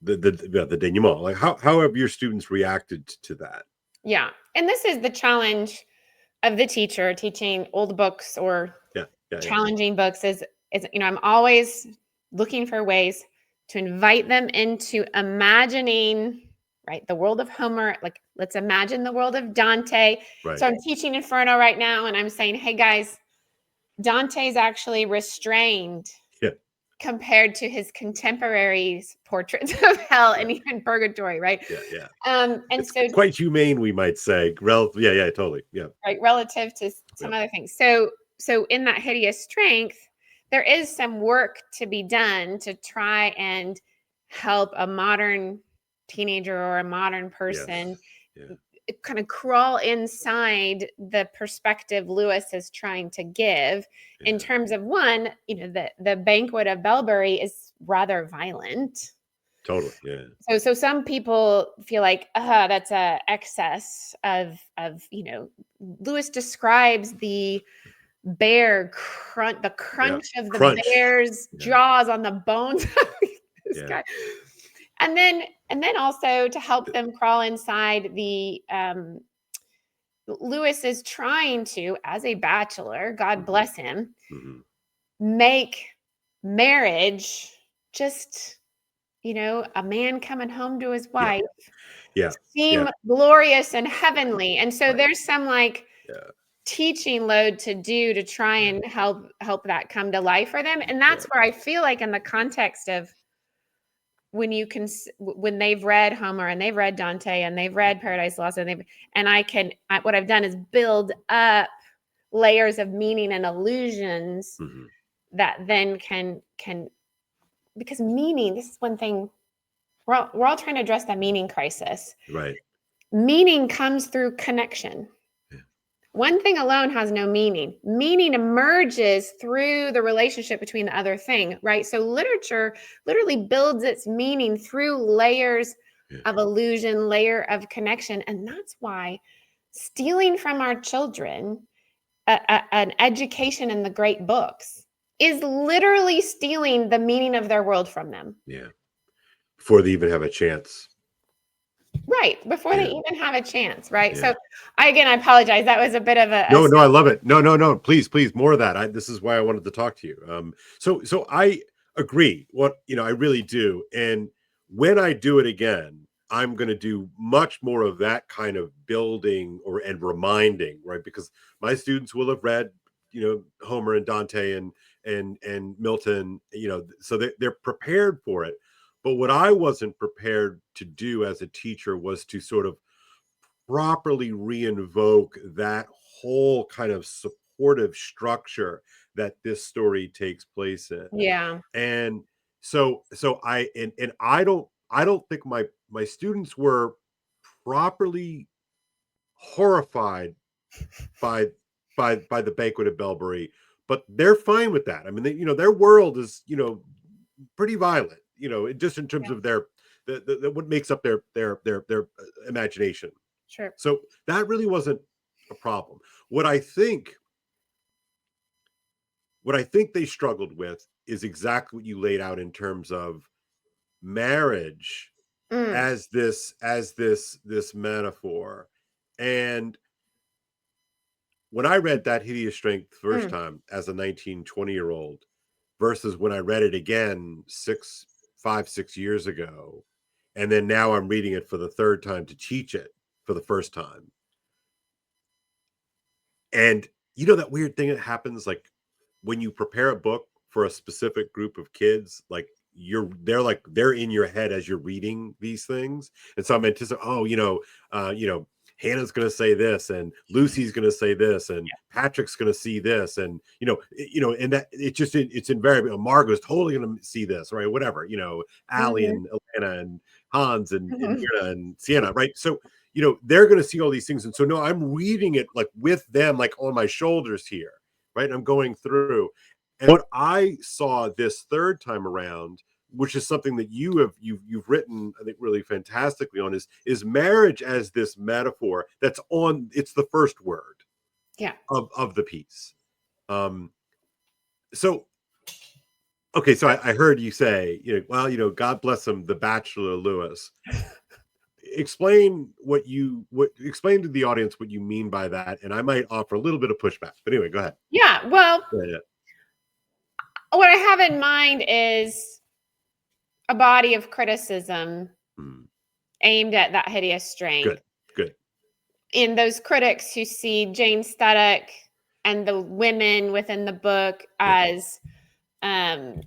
denouement. Like, how have your students reacted to that?
Yeah, and this is the challenge of the teacher teaching old books or challenging books. Is you know, I'm always looking for ways to invite them into imagining, right, the world of Homer. Like, let's imagine the world of Dante. So I'm teaching Inferno right now, and I'm saying, hey guys, Dante's actually restrained compared to his contemporaries' portraits of hell and even purgatory, right? And it's so
quite humane, we might say. Totally.
Right, relative to some other things. So in That Hideous Strength, there is some work to be done to try and help a modern teenager or a modern person kind of crawl inside the perspective Lewis is trying to give in terms of, one, you know, the banquet of Belbury is rather violent.
Totally.
So some people feel like, that's a excess of, you know, Lewis describes the bear crunch of the bear's jaws on the bones of this guy. And then also to help them crawl inside the Lewis is trying to, as a bachelor, God bless him,
Mhm.
make marriage just, a man coming home to his
Yeah.
wife
Yeah. Yeah.
seem glorious and heavenly. And so
Right.
there's some like
Yeah.
teaching load to do to try
Yeah.
and help that come to life for them. And
Yeah.
that's where I feel like in the context of when they've read Homer and they've read Dante and they've read Paradise Lost what I've done is build up layers of meaning and illusions
Mhm.
that then can because meaning, this is one thing we're all trying to address that meaning crisis.
Right.
Meaning comes through connection.
Yeah.
One thing alone has no meaning. Meaning emerges through the relationship between the other thing, right? So literature literally builds its meaning through layers
Yeah.
of illusion, layer of connection. And that's why stealing from our children an education in the great books is literally stealing the meaning of their world from them.
Yeah. Before they even have a chance.
Right, before they
Yeah.
even have a chance, right?
Yeah.
So, I apologize. That was a bit of
No, no, I love it. No, no, no. Please, please, more of that. This is why I wanted to talk to you. So I agree. I really do. And when I do it again, I'm going to do much more of that kind of building and reminding, right? Because my students will have read, Homer and Dante and Milton, so they're prepared for it. But what I wasn't prepared to do as a teacher was to sort of properly reinvoke that whole kind of supportive structure that this story takes place in.
Yeah.
And so I don't think my students were properly horrified by by the banquet at Belbury, but they're fine with that. I mean, their world is, pretty violent, just in terms
Yeah,
of the what makes up their imagination.
sure.
So that really wasn't a problem. What I think what I think they struggled with is exactly what you laid out in terms of marriage
Mm,
as this metaphor. And when I read That Hideous Strength first
mm.
time as a 19-20-year-old versus when I read it again 6 years ago, and then now I'm reading it for the third time to teach it for the first time. And that weird thing that happens, like when you prepare a book for a specific group of kids, like they're in your head as you're reading these things. And so I'm anticipating, Hannah's gonna say this, and Lucy's gonna say this, and Patrick's gonna see this, and and that it's invariably Margot's totally gonna see this, right? Whatever, Allie
Mhm,
and Elena and Hans and
mhm.
Mira and Sienna, right? So they're going to see all these things. And so, no, I'm reading it like with them, like on my shoulders here, right? And I'm going through. And what I saw this third time around, which is something that you've written, I think, really fantastically on, is marriage as this metaphor it's the first word
Yeah.
of the piece. So okay, so I heard you say, God bless him, the Bachelor Lewis. Explain to the audience what you mean by that, and I might offer a little bit of pushback, but anyway, go ahead.
Yeah, well,
Yeah.
what I have in mind is a body of criticism
Hmm.
aimed at That Hideous
Good.
Strength.
Good.
In those critics who see Jane Studdock and the women within the book
Yeah.
as um,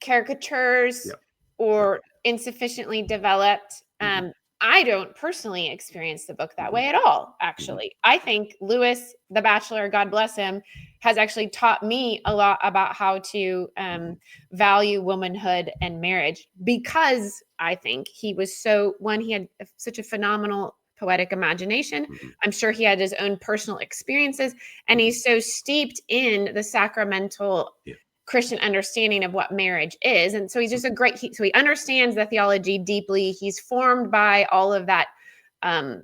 caricatures
Yeah.
or insufficiently developed.
Hmm.
I don't personally experience the book that
Hmm.
way at all,
Hmm.
actually. I think Lewis, the Bachelor, God bless him, has actually taught me a lot about how to
Hmm.
value womanhood and marriage because I think he had such a phenomenal poetic imagination.
Hmm.
I'm sure he had his own personal experiences, and
Hmm.
he's so steeped in the sacramental
Yeah.
Christian understanding of what marriage is. And so he's just so he understands the theology deeply. He's formed by all of that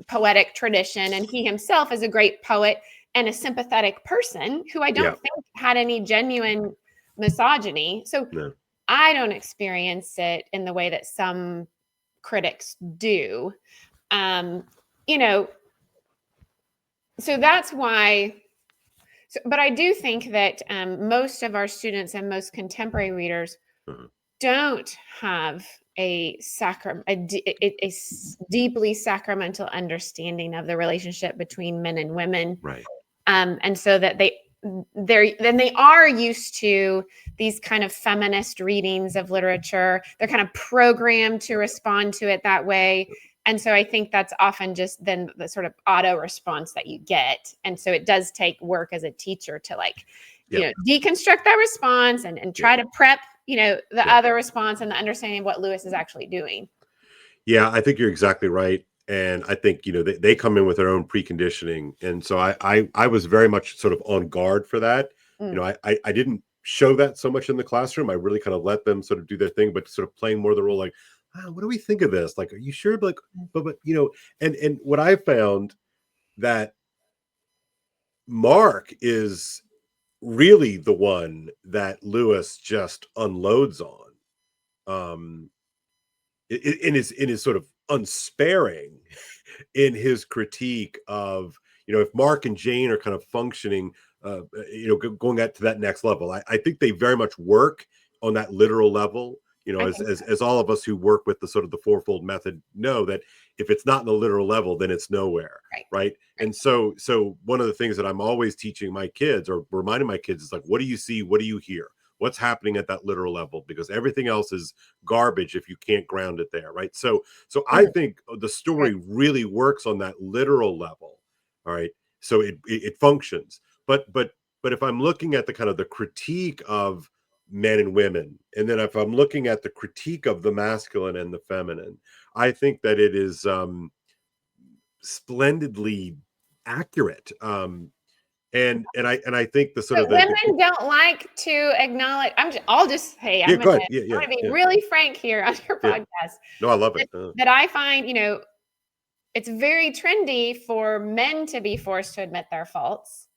poetic tradition. And he himself is a great poet and a sympathetic person who I
Yeah.
don't think had any genuine misogyny. So
No.
I don't experience it in the way that some critics do. Um, you know, So that's why. But I do think that most of our students and most contemporary readers
Uh-huh.
don't have deeply sacramental understanding of the relationship between men and women,
Right.
and so that they are used to these kind of feminist readings of literature. They're kind of programmed to respond to it that way. And so I think that's often just then the sort of auto response that you get. And so it does take work as a teacher to
Yeah.
deconstruct that response and try to prep, the
Yeah.
other response and the understanding of what Lewis is actually doing.
Yeah, I think you're exactly right. And I think, they come in with their own preconditioning. And so I was very much sort of on guard for that.
Mm.
I didn't show that so much in the classroom. I really kind of let them sort of do their thing, but sort of playing more of the role like, what do we think of this? Like, are you sure? Like, but and what I found that Mark is really the one that Lewis just unloads on. Um in his sort of unsparing in his critique of, if Mark and Jane are kind of functioning, going to that next level. I think they very much work on that literal level.
I
As,
think
as all of us who work with the sort of the fourfold method know that if it's not in the literal level, then it's nowhere.
right.
Right. And so one of the things that I'm always teaching my kids or reminding my kids is like, what do you see? What do you hear? What's happening at that literal level? Because everything else is garbage if you can't ground it there, right? So I think the story really works on that literal level. All right. So it functions. But if I'm looking at the kind of the critique of men and women, and then if I'm looking at the critique of the masculine and the feminine, I think that it is splendidly accurate. And I think the sort
But
of
women don't like to acknowledge. I'll just hey,
yeah,
I'm
go
gonna
ahead.
I'm gonna be really frank here on your
Yeah.
podcast.
No, I love it.
That I find, it's very trendy for men to be forced to admit their faults,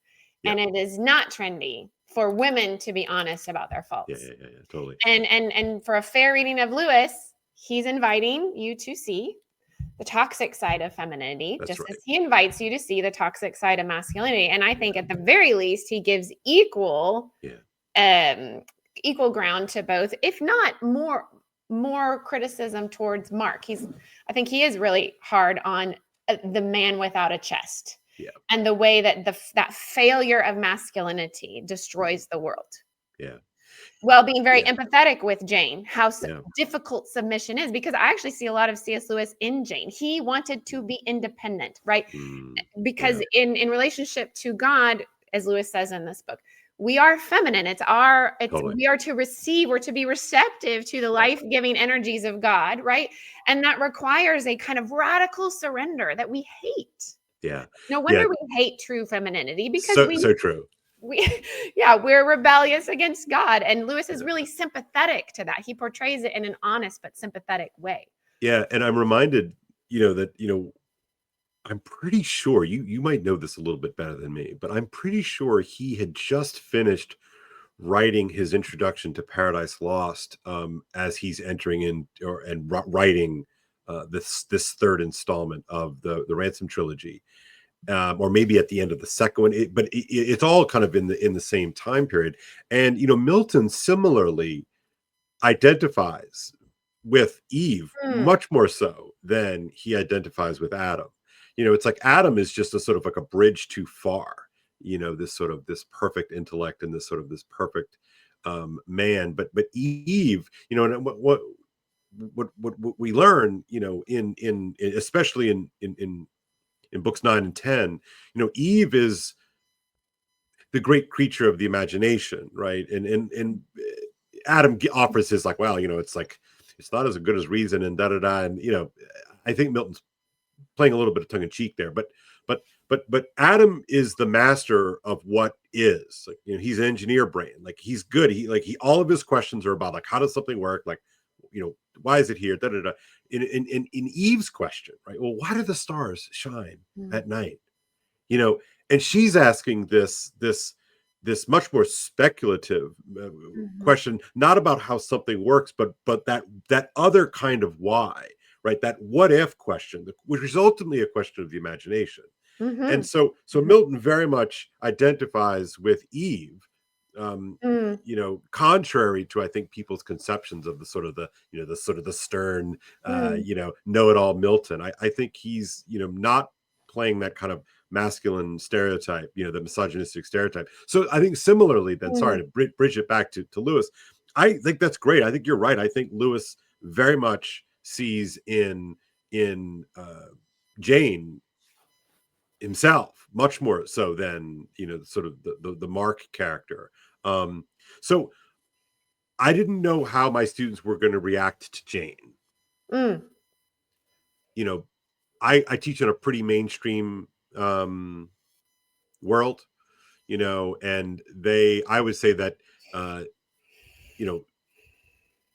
Yeah.
and it is not trendy for women to be honest about their
Yeah,
faults.
totally.
And for a fair reading of Lewis, he's inviting you to see the toxic side of femininity,
That's
just
right.
as he invites you to see the toxic side of masculinity. And I think at the very least, he gives equal ground to both, if not more criticism towards Mark. I think he is really hard on the man without a chest.
Yeah.
And the way that that failure of masculinity destroys the world.
Yeah.
While being very empathetic with Jane, how
Yeah.
difficult submission is, because I actually see a lot of C.S. Lewis in Jane. He wanted to be independent, right? Because in relationship to God, as Lewis says in this book, we are feminine.
Totally.
We are to receive, we're to be receptive to the life-giving energies of God, right? And that requires a kind of radical surrender that we hate.
Yeah.
No wonder we hate true femininity, because
so true.
we're rebellious against God. And Lewis is really sympathetic to that. He portrays it in an honest but sympathetic way.
Yeah. And I'm reminded, that, I'm pretty sure you might know this a little bit better than me, but I'm pretty sure he had just finished writing his introduction to Paradise Lost as he's entering in and writing this third installment of the Ransom trilogy. Or maybe at the end of the second one, but it's all kind of in the same time period. And Milton similarly identifies with Eve much more so than he identifies with Adam. It's like Adam is just a sort of like a bridge too far. This perfect intellect and this perfect man, but Eve, and what we learn, in especially in books 9 and 10, Eve is the great creature of the imagination, right? And Adam offers his like, well, it's like it's not as good as reason and da da da, and I think Milton's playing a little bit of tongue in cheek there, but Adam is the master of what is. Like, he's an engineer brain, like he's good. He all of his questions are about like, how does something work? Like, why is it here? Da da da. In Eve's question, right? Well, why do the stars shine at night? And she's asking this much more speculative question, not about how something works, but that other kind of why, right? That what if question, which is ultimately a question of the imagination.
Mm-hmm.
And so Milton very much identifies with Eve,
Mm,
contrary to, I think, people's conceptions of the sort of the sort of the stern,
mm,
know-it-all Milton. I think he's, not playing that kind of masculine stereotype, the misogynistic stereotype. So I think similarly, then, sorry
mm,
to bridge it back to Lewis, I think that's great. I think you're right. I think Lewis very much sees in Jane himself, much more so than, sort of the Mark character. So I didn't know how my students were going to react to Jane.
mm,
You know, I teach in a pretty mainstream world, and I would say that uh, you know,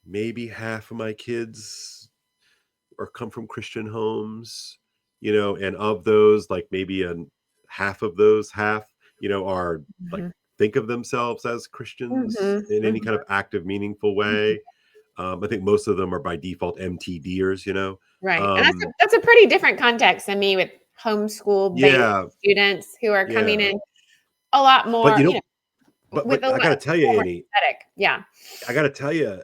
maybe half of my kids or come from Christian homes, and of those, like maybe half of those are like
mhm,
think of themselves as Christians
mhm,
in any
mhm,
kind of active, meaningful
mhm.
way. I think most of them are by default MTDers.
Right, and
Um,
that's a pretty different context than me with homeschool-based
yeah,
students who are coming
yeah.
in a lot
But
more, with
but
a
I
lot
gotta tell you,
more
Annie,
empathetic. Yeah.
I gotta tell you,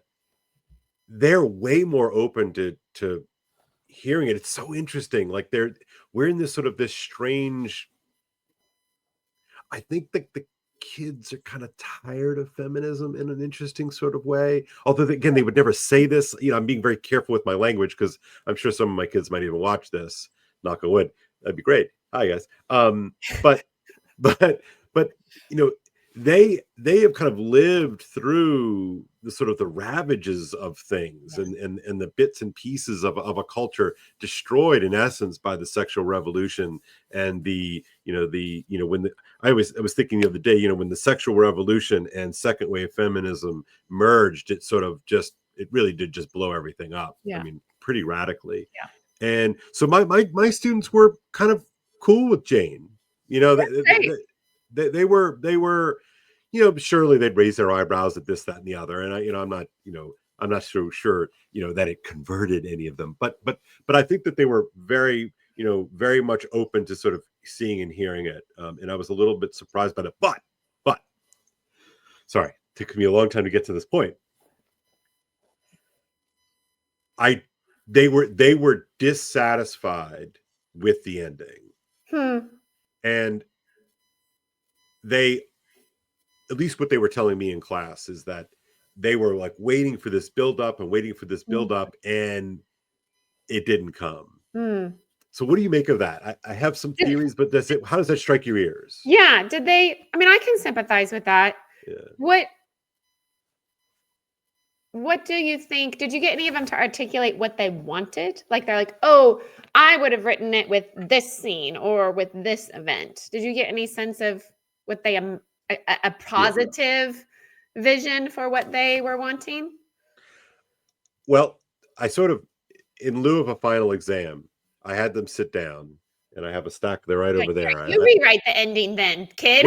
they're way more open to hearing it. It's so interesting. Like we're in this strange. I think that the kids are kind of tired of feminism in an interesting sort of way. Although again, they would never say this. I'm being very careful with my language because I'm sure some of my kids might even watch this. Knock on wood. That'd be great. Hi guys. But but but you know they have kind of lived through the sort of the ravages of things
Yes.
and the bits and pieces of a culture destroyed in essence by the sexual revolution and when I was thinking the other day, when the sexual revolution and second wave feminism merged, it really did just blow everything up. I
Yeah.
mean, pretty radically.
Yeah.
And so my students were kind of cool with Jane. You know,
Great.
they were, surely they'd raise their eyebrows at this, that, and the other. And I'm not so sure, that it converted any of them. But I think that they were very, very much open to sort of seeing and hearing it. And I was a little bit surprised by it. But sorry, it took me a long time to get to this point. I they were dissatisfied with the ending.
Hmm.
And they, at least what they were telling me in class, is that they were like waiting for this build up and waiting for this build
Mhm.
up, and it didn't come.
Mm.
So what do you make of that? I have some
Did
theories, but how does that strike your ears?
Yeah, did they I mean, I can sympathize with that.
Yeah.
What what do you think did you get any of them to articulate what they wanted? Like, they're like, "Oh, I would have written it with this scene or with this event." Did you get any sense of what they, a
Yeah.
positive vision for what they were wanting?
Well, I sort of, in lieu of a final exam, I had them sit down, and I have a stack there right
Like,
over
"Here,
there.
you rewrite the ending then, kid."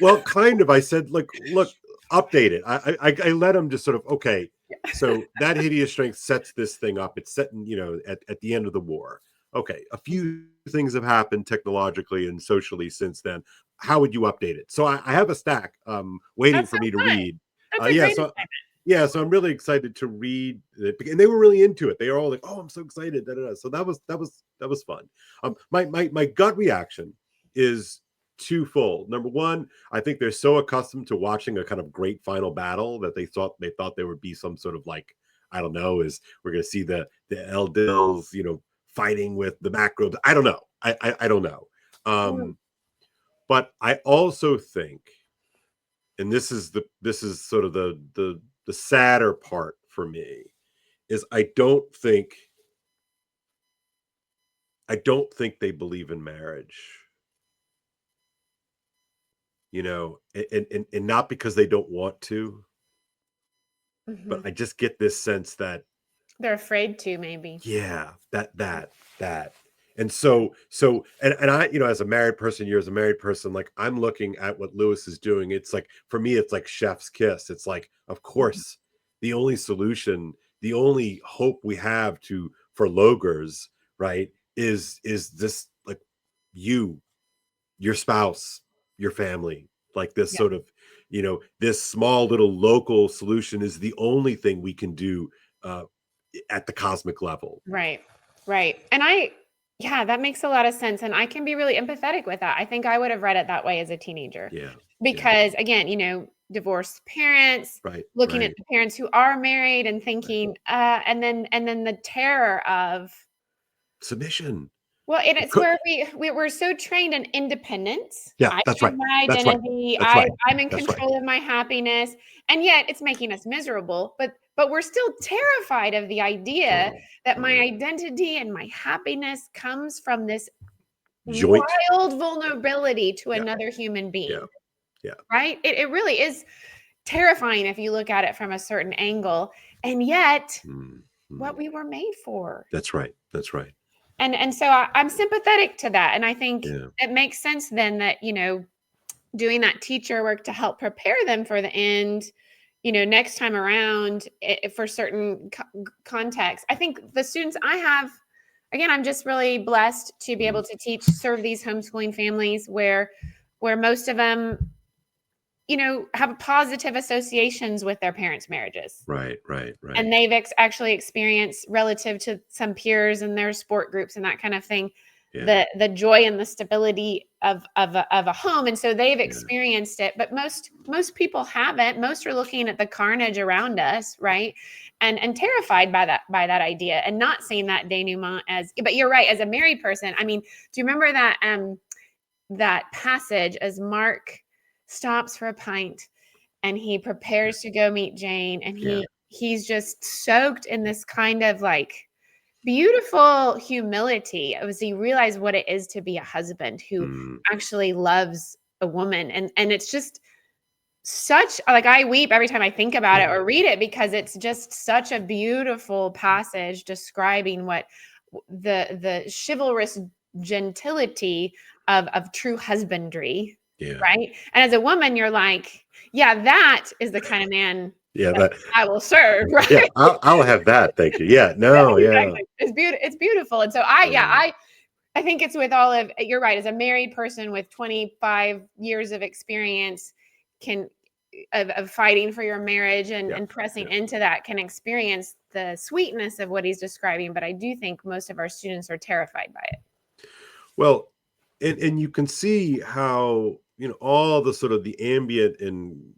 Well, kind of. I said, like, look, update it. I let them just sort of, okay. So that hideous strength sets this thing up. It's set in, at the end of the war. Okay, a few things have happened technologically and socially since then. How would you update it? So I have a stack waiting
That's
for
so
me to
fun.
read.
That's a
Yeah,
great
so
assignment.
yeah, so I'm really excited to read it, and they were really into it. They were all like, "Oh, I'm so excited!" Da, da, da. So that was fun. My gut reaction is twofold. Number one, I think they're so accustomed to watching a kind of great final battle that they thought there would be some sort of, like, I don't know, is we're going to see the Eldils, fighting with the macrobes. I don't know. I don't know.
Mm,
But I also think, and this is sort of the sadder part for me, is I don't think they believe in marriage, and not because they don't want to, but
mhm.
I just get this sense that,
They're afraid to, maybe.
yeah, that. And so I, as a married person, you're as a married person, like, I'm looking at what Lewis is doing. It's like, for me, it's like chef's kiss. It's like, of
Mhm.
course, the only solution, the only hope we have for logers, right, is this, like, you. your spouse, your family, like this
Yeah.
sort of, this small little local solution is the only thing we can do uh, at the cosmic level.
Right. Right. Yeah, that makes a lot of sense. And I can be really empathetic with that. I think I would have read it that way as a teenager
Yeah. Yeah.
because, again, divorced parents,
Right.
looking at
Right.
the parents who are married and
Right.
thinking, and then the terror of,
Submission.
well, and
You
it's
could.
where we're so trained in independence.
Yeah.
I
That's
have
right.
my
That's right.
identity.
That's right.
I'm in
That's right.
control of my happiness, and yet it's making us miserable. But we're still terrified of the idea
Totally.
that my
Totally.
identity and my happiness comes from this
Joint.
wild vulnerability to
Yeah.
another human
Yeah.
being.
Yeah.
Right? It really is terrifying if you look at it from a certain angle, and yet
Mm,
what
mm.
we were made for.
That's right. That's right.
And so I'm sympathetic to that, and I think
Yeah.
it makes sense then that, doing that teacher work to help prepare them for the end, next time around, for certain contexts. I think the students I have, again, I'm just really blessed to be
Mm.
able to serve these homeschooling families where most of them, have positive associations with their parents' marriages.
Right. Right. Right.
And they've actually experienced, relative to some peers in their sport groups and that kind of thing,
Yeah.
the joy and the stability of a home. And so they've
Yeah.
experienced it, but most people haven't. Most are looking at the carnage around us, right? And terrified by that idea, and not seeing that denouement as. But you're right, as a married person, I mean, do you remember that passage as Mark stops for a pint and he prepares to go meet Jane, and
Yeah.
he's just soaked in this kind of like beautiful humility as he realized what it is to be a husband who
Mm.
actually loves a woman. And it's just such, like, I weep every time I think about it
Yeah.
or read it, because it's just such a beautiful passage describing what the chivalrous gentility of true husbandry.
Yeah.
Right. And as a woman, you're like, yeah, that is the kind of man
Yeah.
that
That.
I will serve.
Yeah.
Right.
I'll have that. Thank you. Yeah. No. Yeah.
Exactly. It's beautiful. And so
Yeah.
I think it's with all of, you're right, as a married person with 25 years of experience, can of fighting for your marriage and,
Yeah.
and pressing
Yeah.
into that, can experience the sweetness of what he's describing. But I do think most of our students are terrified by it.
Well, and you can see how, all the sort of the ambient and,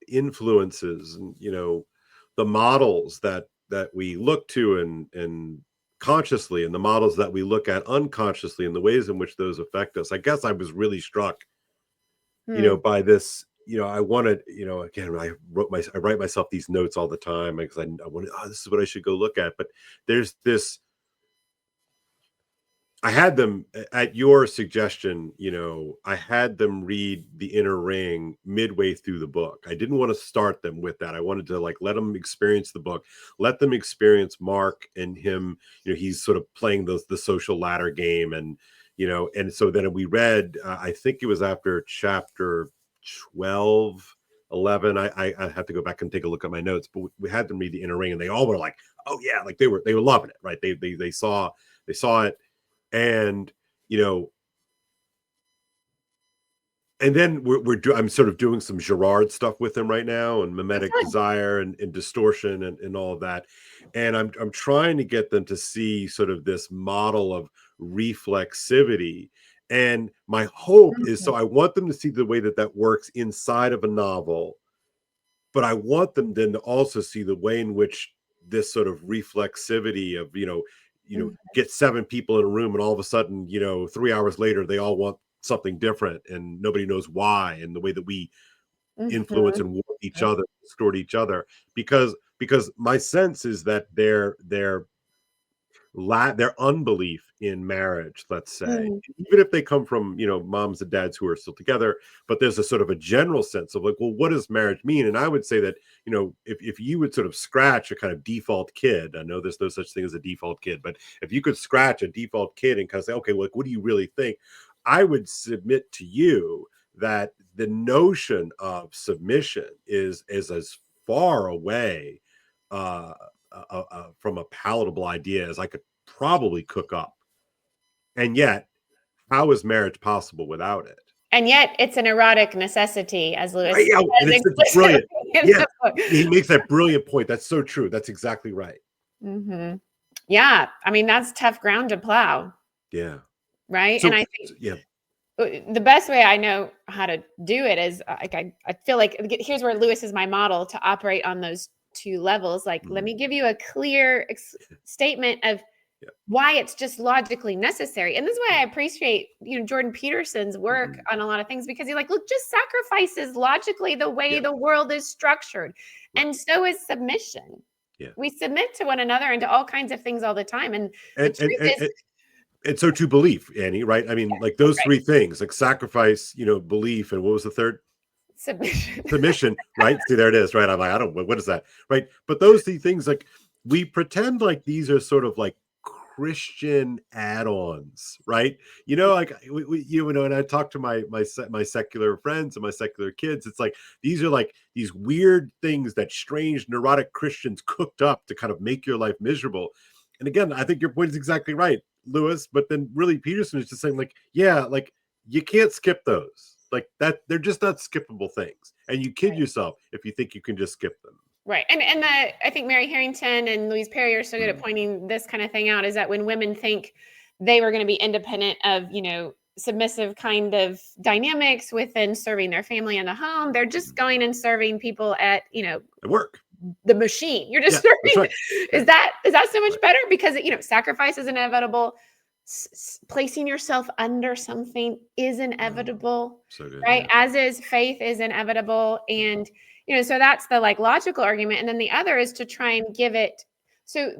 influences and, the models that we look to and consciously, and the models that we look at unconsciously, and the ways in which those affect us. I guess I was really struck,
Hmm.
by this. I wanted, again, I write myself these notes all the time because I wanted, this is what I should go look at. But there's this, I had them at your suggestion, I had them read The Inner Ring midway through the book. I didn't want to start them with that. I wanted to like let them experience the book, let them experience Mark and him, he's sort of playing the social ladder game. And, and so then we read, I think it was after chapter 12, 11. I have to go back and take a look at my notes, but we had them read The Inner Ring, and they all were like, oh yeah, like they were loving it, right? They saw it. And you know and then I'm sort of doing some Girard stuff with him right now, and
That's
mimetic
fun.
desire and distortion and all of that. And I'm trying to get them to see sort of this model of reflexivity. And my hope is,
Mhm.
so I want them to see the way that works inside of a novel, but I want them then to also see the way in which this sort of reflexivity of,
Mhm.
get seven people in a room, and all of a sudden, 3 hours later, they all want something different and nobody knows why, and the way that we influence
Mhm.
and warp each other, distort each other, because my sense is that their unbelief in marriage, let's say,
Mhm.
even if they come from, moms and dads who are still together, but there's a sort of a general sense of like, well, what does marriage mean? And I would say that, if you would sort of scratch a kind of default kid, I know there's no such thing as a default kid, but if you could scratch a default kid and kind of say, okay, well, like, what do you really think? I would submit to you that the notion of submission is as far away uh, from a palatable idea as I could probably cook up. And yet, how is marriage possible without it?
And yet it's an erotic necessity, as Lewis
Right, yeah,
says
and it's
explicitly
brilliant.
in
Yeah,
the book.
he makes that brilliant point. That's so true. That's exactly right.
Mhm. Yeah, I mean, that's tough ground to plow,
Yeah.
right? And
So,
I think
yeah.
the best way I know how to do it is like I feel like here's where Lewis is my model to operate on those two levels. Like, let
Mhm.
me give you a clear statement of
Yeah.
why it's just logically necessary. And this is why I appreciate, Jordan Peterson's work
Mhm.
on a lot of things, because he's like, look, just sacrifice is logically the way
Yeah.
the world is structured.
Right.
And so is submission.
Yeah.
We submit to one another and to all kinds of things all the time. And the
And and
truth
and
is,
and and so to belief, Annie, right? I mean, like those
right,
three things, like sacrifice, belief, and what was the third?
submission.
Submission, right? See, there it is, right? I'm like, I don't, what is that, right? But those three things, like we pretend like these are sort of like Christian add-ons, right? Like and I talk to my secular friends and my secular kids. It's like these are like these weird things that strange neurotic Christians cooked up to kind of make your life miserable. And again, I think your point is exactly right, Lewis. But then really Peterson is just saying, like, yeah, like you can't skip those. Like that, they're just not skippable things. And you kid yourself if you think you can just skip them.
Right. And I think Mary Harrington and Louise Perry are so good at
Mhm.
pointing this kind of thing out, is that when women think they were going to be independent of, submissive kind of dynamics within serving their family in the home, they're just
Mhm.
going and serving people at,
At work.
the machine. You're just
Yeah, that's
serving.
right.
Is
Yeah,
that so much
right.
better? Because, sacrifice is inevitable. Placing yourself under something is
Oh,
inevitable,
so good.
right?
Yeah.
As is faith is inevitable. And, so that's the like logical argument. And then the other is to try and give it. So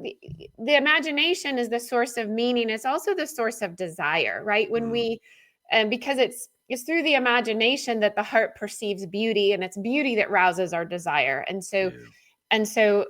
the imagination is the source of meaning. It's also the source of desire, right? When
Mm,
and because it's through the imagination that the heart perceives beauty, and it's beauty that rouses our desire.
yeah.
And so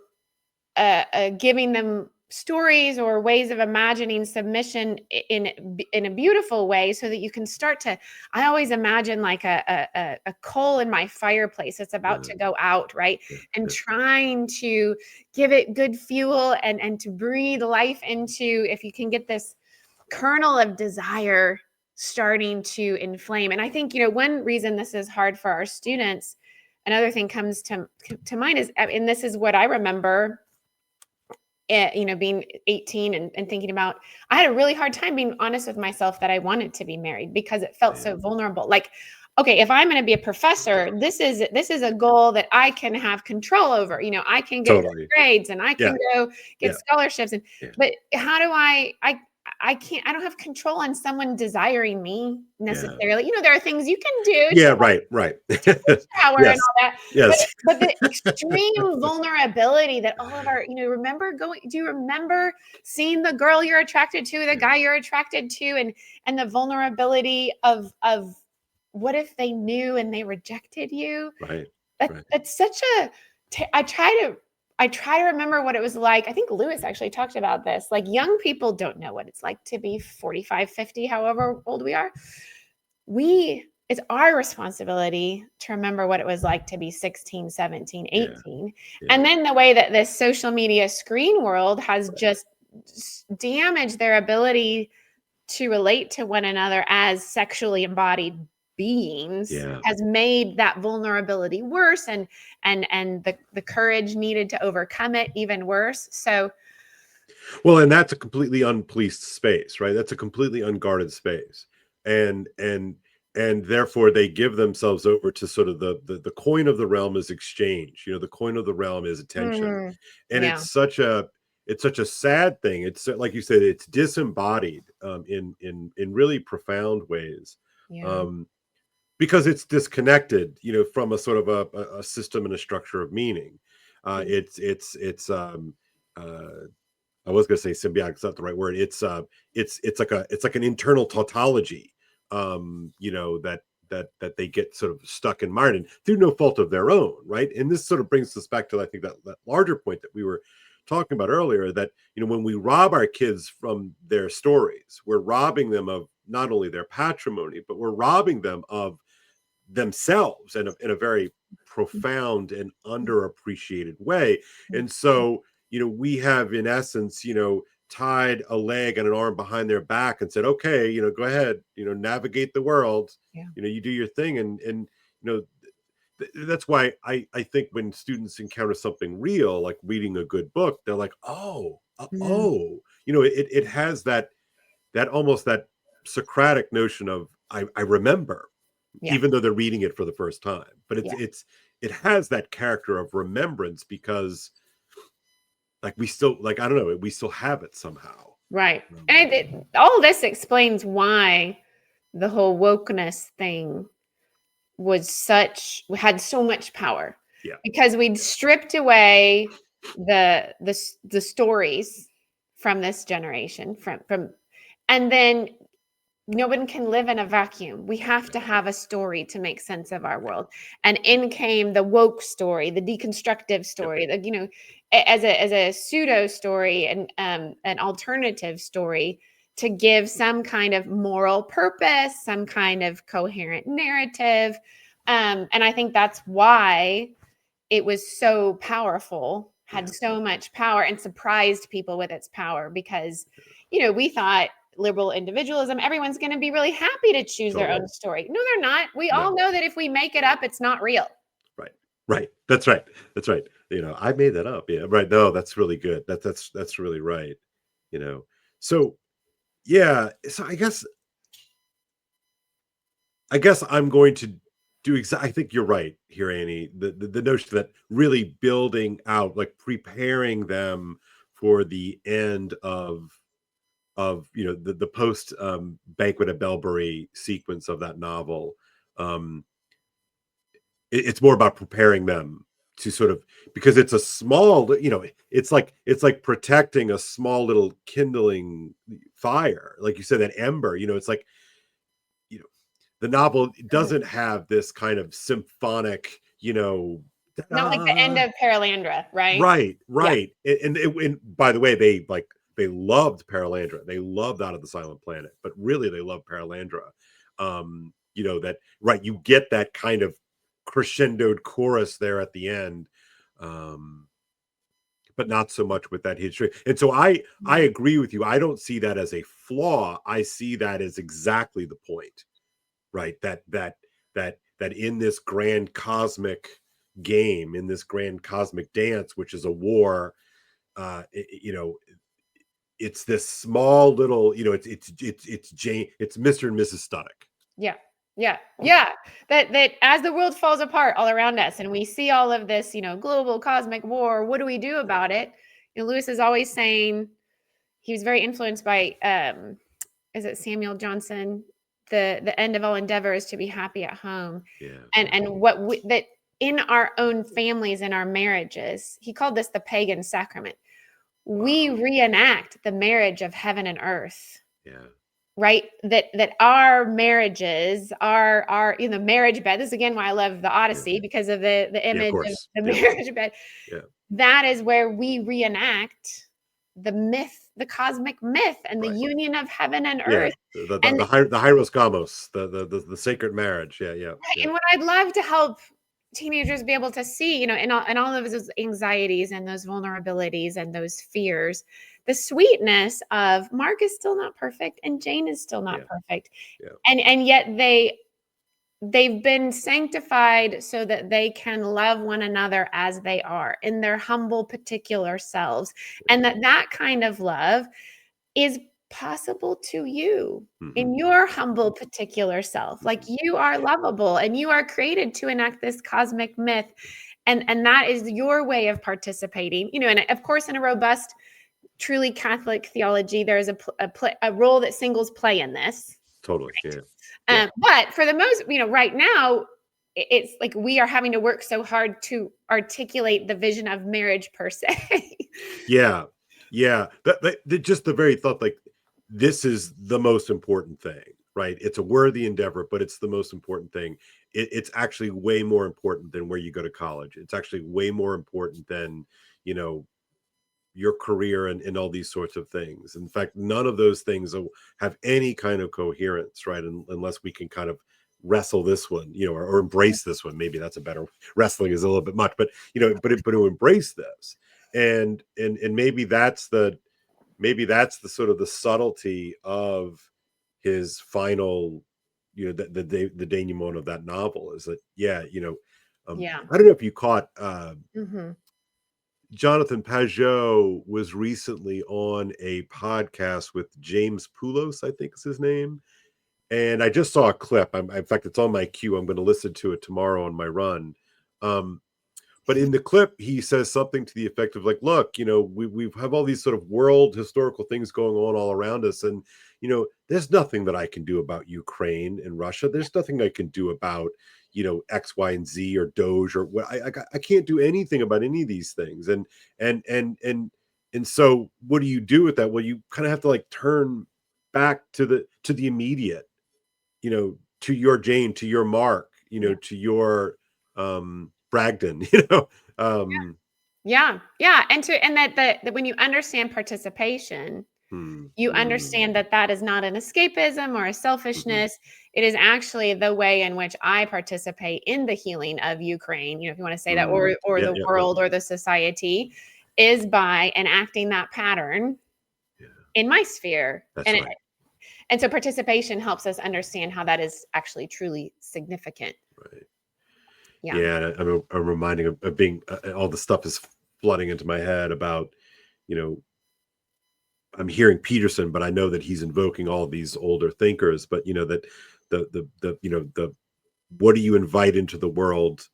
giving them stories or ways of imagining submission in a beautiful way, so that you can start to. I always imagine like a coal in my fireplace that's about to
Uh,
go out, right?
yeah.
And
Yeah.
trying to give it good fuel and to breathe life into. If you can get this kernel of desire starting to inflame. And I think, one reason this is hard for our students, another thing comes to mind is, and this is what I remember, being 18 and thinking about, I had a really hard time being honest with myself that I wanted to be married, because it felt
Yeah.
so vulnerable. Like, okay, if I'm going to be a professor, this is a goal that I can have control over. I can get good
Totally.
grades and I
Yeah.
can go
Yeah.
get scholarships.
Yeah.
But how do I can't, I don't have control on someone desiring me
Yeah.
necessarily. There are things you can do to
Yeah. Right. Right.
power and
Yes.
all that. But
Yes.
but the extreme vulnerability that all of our, do you remember seeing the girl you're attracted to, the
Yeah.
guy you're attracted to, and the vulnerability of what if they knew and they rejected you?
Right. Right.
That's such a I try to remember what it was like. I think Lewis actually talked about this. Like, young people don't know what it's like to be 45, 50, however old we are. It's our responsibility to remember what it was like to be 16, 17,
Yeah.
18.
Yeah.
And then the way that this social media screen world has just damaged their ability to relate to one another as sexually embodied beings
Yeah.
has made that vulnerability worse, and the courage needed to overcome it even worse. So
Well, and that's a completely unpoliced space, right? That's a completely unguarded space. And therefore they give themselves over to sort of the coin of the realm is exchange. The coin of the realm is attention. And
yeah.
it's such a sad thing. It's like you said, it's disembodied in really profound ways.
Yeah.
Um, because it's disconnected, from a sort of a system and a structure of meaning.
Mm.
It's I was going to say symbiotic. It's not the right word. It's like an internal tautology, that they get sort of stuck in mired in through no fault of their own, right? And this sort of brings us back to, I think, that larger point that we were talking about earlier, that when we rob our kids from their stories, we're robbing them of not only their patrimony, but we're robbing them of themselves in a very profound and underappreciated way. And so, we have in essence, tied a leg and an arm behind their back and said, okay, go ahead, navigate the world,
Yeah.
you do your thing. And that's why I think when students encounter something real, like reading a good book, they're like,
Mm.
it has that almost that Socratic notion of I remember,
Yeah.
even though they're reading it for the first time. But
Yeah.
it has that character of remembrance because like we still, like, I don't know, we still have it somehow.
Right. And all this explains why the whole wokeness thing had so much power,
Yeah.
because we'd stripped away the stories from this generation, from and then no one can live in a vacuum. We have to have a story to make sense of our world. And in came the woke story, the deconstructive story, as a pseudo story and an alternative story to give some kind of moral purpose, some kind of coherent narrative. And I think that's why it was so powerful, had so much power, and surprised people with its power, because we thought liberal individualism, everyone's going to be really happy to choose their own story. No, they're not. We all know that if we make it up, it's not real.
Right. That's right. I made that up. Yeah. Right. No, that's really good. That's really right. So yeah. So I guess I'm going to do I think you're right here, Annie. The notion that really building out, like preparing them for the end of the post Banquet at Belbury sequence of that novel. It's more about preparing them to sort of, because it's a small, it's like protecting a small little kindling fire, like you said, that ember. It's like, the novel doesn't have this kind of symphonic,
Not like the end of Paralandra, right?
right,
Yeah.
right. And by the way, they loved Paralandra. They loved Out of the Silent Planet, but really they loved Paralandra. That, right, you get that kind of crescendoed chorus there at the end. But not so much with that history. And so I agree with you. I don't see that as a flaw. I see that as exactly the point. Right. That in this grand cosmic game, in this grand cosmic dance, which is a war, it's this small little, it's Jane, it's Mr. and Mrs. Studdock.
Yeah. Yeah. Yeah. That as the world falls apart all around us and we see all of this, global cosmic war, what do we do about it? Lewis is always saying, he was very influenced by is it Samuel Johnson? The end of all endeavor is to be happy at home.
Yeah.
And that in our own families, in our marriages, he called this the pagan sacrament. We reenact the marriage of heaven and earth.
Yeah.
Right. That our marriages are in the marriage bed. This is again why I love the Odyssey, because of the image of the marriage bed.
Yeah.
That is where we reenact the myth, the cosmic myth, and the union of heaven and earth.
The Hyros Gamos, the sacred marriage. Yeah.
Right. And what I'd love to help teenagers be able to see, in all of those anxieties and those vulnerabilities and those fears, the sweetness of Mark is still not perfect and Jane is still not perfect.
Yeah.
And yet they've been sanctified so that they can love one another as they are in their humble particular selves. And that kind of love is possible to you in your humble particular self. Like, you are lovable and you are created to enact this cosmic myth. And that is your way of participating, and of course, in a robust, truly Catholic theology, there is a role that singles play in this.
Totally.
Right?
Yeah.
But for the most, right now, it's like we are having to work so hard to articulate the vision of marriage per se.
Yeah. Just the very thought, like, this is the most important thing, right? It's a worthy endeavor, but it's the most important thing. It's actually way more important than where you go to college. It's actually way more important than, your career and all these sorts of things. In fact, none of those things have any kind of coherence, right? Unless we can kind of wrestle this one, or embrace this one. Maybe that's a better, wrestling is a little bit much, but to embrace this, and maybe that's the maybe that's the sort of the subtlety of his final, the denouement of that novel is that,
Yeah.
I don't know if you caught,
Hmm.
Jonathan Pajot was recently on a podcast with James Poulos, I think is his name. And I just saw a clip. In fact, it's on my queue. I'm going to listen to it tomorrow on my run. Um, but in the clip, he says something to the effect of like, look, we have all these sort of world historical things going on all around us. And, there's nothing that I can do about Ukraine and Russia. There's nothing I can do about, X, Y, and Z or Doge or what. I can't do anything about any of these things. And so what do you do with that? Well, you kind of have to like turn back to the immediate, to your Jane, to your Mark,
Yeah.
to your Bragdon,
Yeah. Yeah. And that when you understand participation,
hmm,
you
hmm,
understand that that is not an escapism or a
mhm.
selfishness. It is actually the way in which I participate in the healing of Ukraine, if you want to say that, or
Yeah,
the
yeah, yeah,
world or the society, is by enacting that pattern
yeah.
in my sphere.
That's
And
right,
and so participation helps us understand how that is actually truly significant.
right.
Yeah.
Yeah, I'm reminding of being all the stuff is flooding into my head about, you know, I'm hearing Peterson, but I know that he's invoking all these older thinkers. But that the what do you invite into the world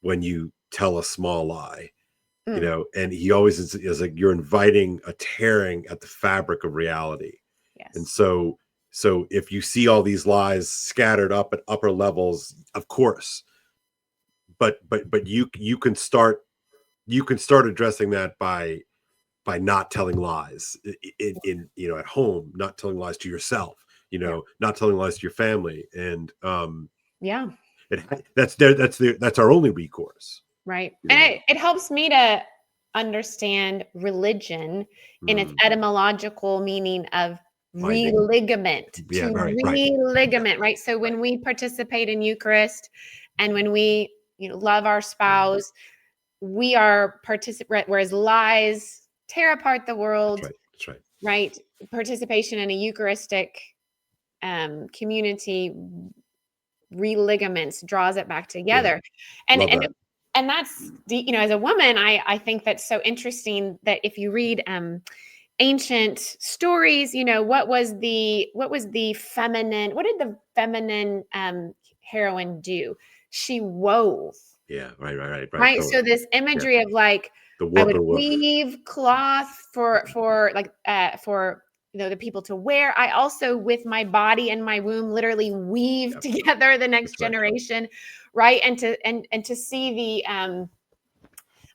when you tell a small lie?
Mm,
And he always is like you're inviting a tearing at the fabric of reality. And
yes.
so if you see all these lies scattered up at upper levels, of course, but you can start addressing that by not telling lies in at home, not telling lies to yourself,
Yeah.
not telling lies to your family, and
Yeah.
that's our only recourse.
Right.
You
And
know,
it helps me to understand religion in its
mm,
etymological meaning of
binding.
religament,
Yeah,
to
right, right. Yeah,
religament, right? So
right,
when we participate in Eucharist and when we, love our spouse, we are participant, whereas lies tear apart the
that's
world,
right, that's right.
right? Participation in a Eucharistic community religaments, draws it back
Yeah,
together. And
love
and
that.
and that's as a woman, I think that's so interesting that if you read ancient stories, what was the feminine, what did the feminine heroine do? She wove,
Yeah, right, right, right, right,
right?
totally.
So this
Yeah,
imagery of like
the
I would
warper woof.
weave cloth for like for the people to wear. I also with my body and my womb literally weave
Yeah,
together the next
that's right.
generation, right? And to see the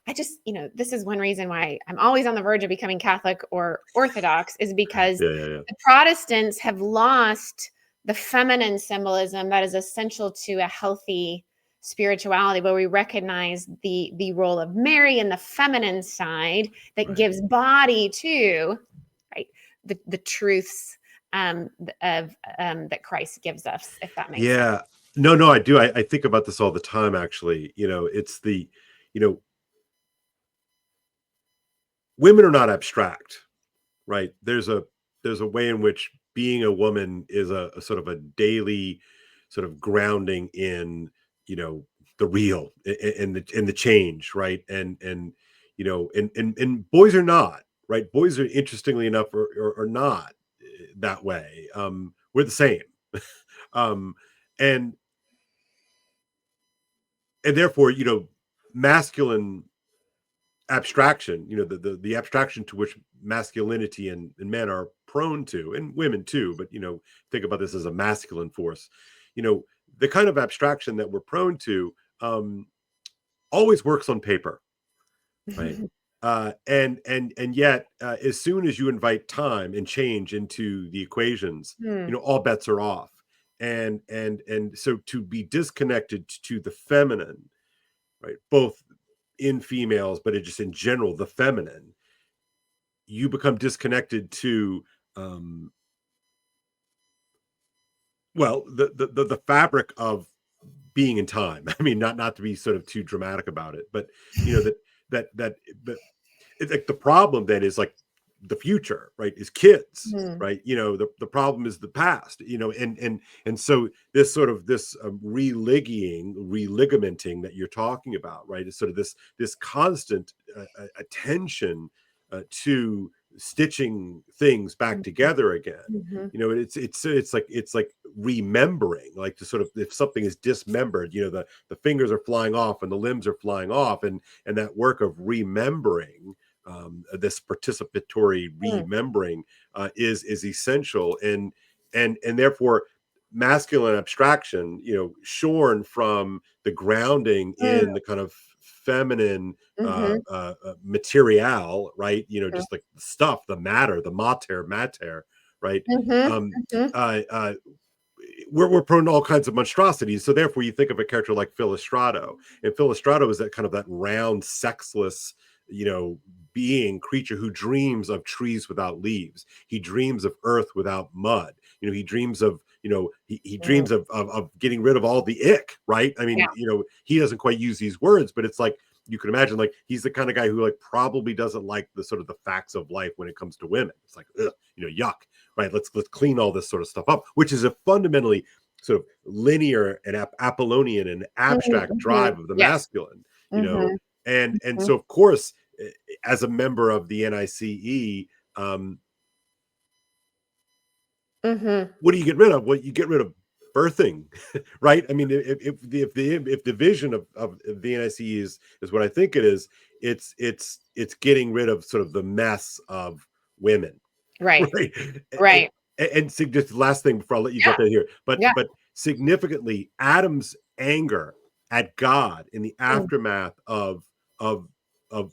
I just, this is one reason why I'm always on the verge of becoming Catholic or Orthodox is because
Yeah, yeah, yeah.
the Protestants have lost the feminine symbolism that is essential to a healthy spirituality, where we recognize the role of Mary and the feminine side that
Right.
gives body to, right, the truths of that Christ gives us, if that makes sense.
Yeah. No, no, I do. I think about this all the time, actually. It's you know, women are not abstract, right? There's a way in which being a woman is a sort of a daily sort of grounding in, you know, the real and the change, right? And boys are not, right? Boys are interestingly enough are not that way. We're the same. Um, and and therefore, masculine abstraction, the abstraction to which masculinity and men are prone to, and women too, but think about this as a masculine force. The kind of abstraction that we're prone to um, always works on paper, right? And yet, as soon as you invite time and change into the equations,
Hmm.
all bets are off. And so to be disconnected to the feminine, right, both in females, but just in general, the feminine, you become disconnected to, um, well, the fabric of being in time. I mean, not to be sort of too dramatic about it, but that that that it's like the problem then is like the future, right, is kids,
Mhm.
right? The problem is the past, and so this religamenting that you're talking about, right, is sort of this constant attention to stitching things back together again.
Mhm.
It's like remembering, like, to sort of, if something is dismembered, the fingers are flying off and the limbs are flying off, and that work of remembering, this participatory
Mm.
remembering, is essential, and therefore masculine abstraction, shorn from the grounding
Mm.
in the kind of feminine
Mhm.
material, right? Just like the stuff, the matter, the mater, right?
Mhm.
Um,
Mhm.
uh, uh, we're prone to all kinds of monstrosities. So therefore, you think of a character like Philostrato, and Philostrato is that kind of that round, sexless, you know, creature who dreams of trees without leaves. He dreams of earth without mud. He dreams of, he
Mm.
dreams of getting rid of all the ick, right? I mean,
Yeah.
he doesn't quite use these words, but it's like, you can imagine, like, he's the kind of guy who, like, probably doesn't like the sort of the facts of life when it comes to women. It's like, ugh, yuck, right? Let's clean all this sort of stuff up, which is a fundamentally sort of linear and Apollonian and
Mm.
abstract
Mhm.
drive of the
Yes.
masculine,
Mhm.
and
Mhm.
so, of course, as a member of the NICE, um,
Mhm.
what do you get rid of? Well, you get rid of birthing, right? I mean, if the vision of the NICE is what I think it is, it's getting rid of sort of the mess of women.
Right.
Right.
Right.
Just the last thing before I let you
Yeah.
jump in here, but
Yeah.
significantly, Adam's anger at God in the
Mm.
aftermath of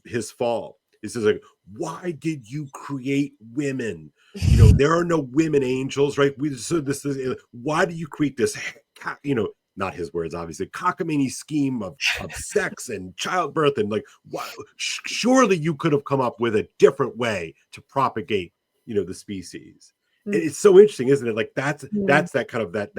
his fall. He says, like, why did you create women? There are no women angels, right? Why do you create this, not his words, obviously, cockamamie scheme of sex and childbirth, and, like, why, surely you could have come up with a different way to propagate, the species.
Mm.
It's so interesting, isn't it? Like, that's
Mm.
that's that kind of that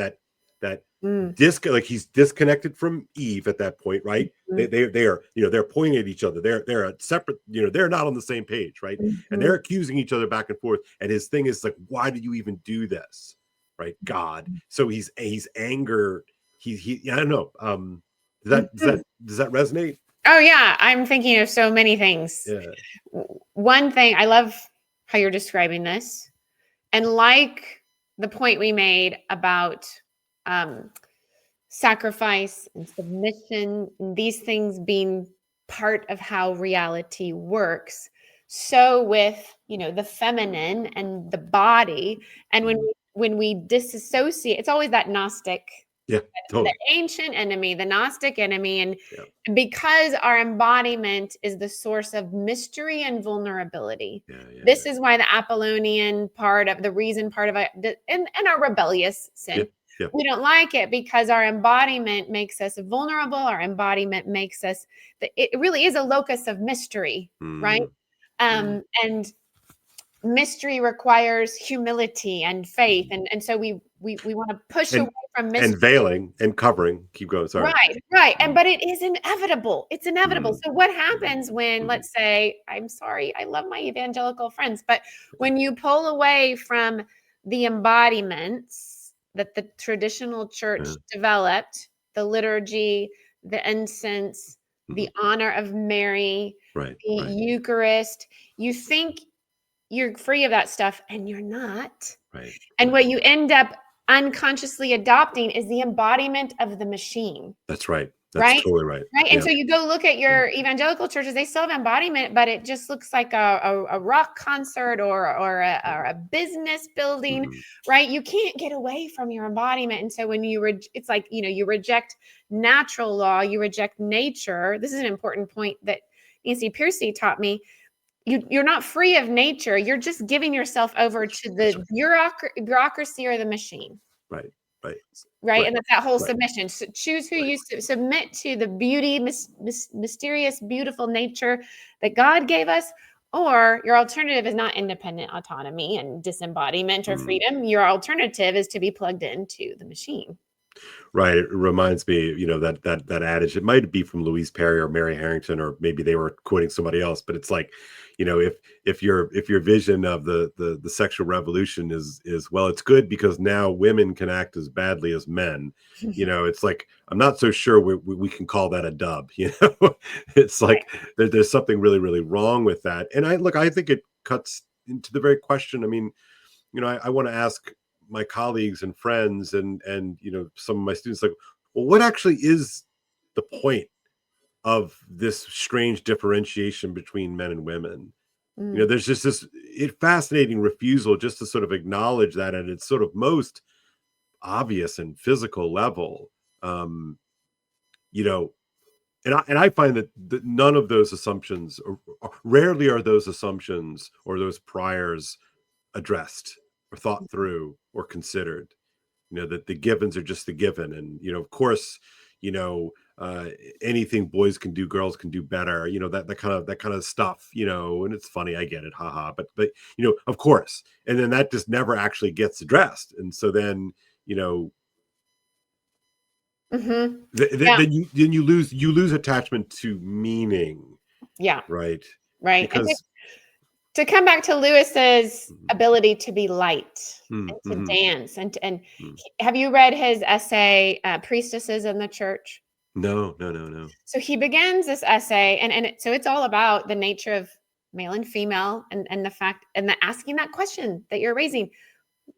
Mm.
like, he's disconnected from Eve at that point, right?
Mm.
They are, they're pointing at each other. They're a separate, they're not on the same page, right? And
Mhm.
they're accusing each other back and forth. And his thing is like, why do you even do this, right, God? So he's angered. I don't know. Does that does
Mhm.
that does that resonate?
Oh, yeah, I'm thinking of so many things.
Yeah.
One thing, I love how you're describing this, and like the point we made about, um, sacrifice and submission, and these things being part of how reality works, so with, the feminine and the body, and when
Mhm.
we disassociate, it's always that Gnostic,
Yeah.
the
Totally.
ancient enemy, the Gnostic enemy. And
Yeah.
because our embodiment is the source of mystery and vulnerability,
Yeah. Yeah.
this is why the Apollonian part of the reason part of it, and our rebellious
Yeah.
sin,
Yeah.
we don't like it because our embodiment makes us vulnerable. Our embodiment makes us, it really is a locus of mystery, right?
Mm, mm,
And mystery requires humility and faith,
mhm.
and so we want to push away
And
from
and
mystery.
veiling and covering. Keep going. Sorry.
Right, right, and
Mm,
but it is inevitable. It's inevitable.
mm,
So what
mm,
happens when,
mhm.
let's say, I'm sorry, I love my evangelical friends, but when you pull away from the embodiments that the traditional church
Yeah.
developed, the liturgy, the incense, the
Mhm.
honor of Mary,
Right.
the
Right.
Eucharist, you think you're free of that stuff, and you're not.
Right.
And
Right.
what you end up unconsciously adopting is the embodiment of the machine.
That's right. That's
Right?
totally right.
Right, and
Yeah.
so you go look at
Mm,
your evangelical churches, they still have embodiment, but it just looks like a rock concert, or a business building,
mhm.
right? You can't get away from your embodiment, and so when it's like, you reject natural law, you reject nature. This is an important point that Nancy Piercy taught me. You're not free of nature, you're just giving yourself over to
That's
the
right.
bureaucracy or the machine.
Right. Right.
Right,
Right.
and that's that whole
Right.
submission. Choose who
Right.
you submit to, the beauty, mysterious, beautiful nature that God gave us, or your alternative is not independent autonomy and disembodiment or
Mm.
freedom. Your alternative is to be plugged into the machine.
Right. It reminds me, that adage. It might be from Louise Perry or Mary Harrington, or maybe they were quoting somebody else. But it's like, if your vision of the sexual revolution is, well, it's good because now women can act as badly as men. It's like, I'm not so sure we can call that a dub. It's
Right.
like there's something really really wrong with that. And I think it cuts into the very question. I mean, I want to ask my colleagues and friends and some of my students, like, well, what actually is the point of this strange differentiation between men and women?
Mm.
There's just this fascinating refusal just to sort of acknowledge that at its sort of most obvious and physical level. um you know and I find that none of those assumptions, or rarely are those assumptions or those priors addressed or thought through or considered. That the givens are just the given. And of course, you know uh anything boys can do, girls can do better, that kind of stuff. And it's funny, I get it, haha, but of course. And then that just never actually gets addressed. And so then, you know
Hmm. Yeah.
then you lose attachment to meaning,
Yeah.
right?
Right. And
Because
to come back to Lewis's
Mhm.
ability to be light
Mm,
and to
mhm,
dance and
mm.
have you read his essay, Priestesses in the Church?
No, no, no, no.
So he begins this essay, so it's all about the nature of male and female, and the fact and the asking that question that you're raising.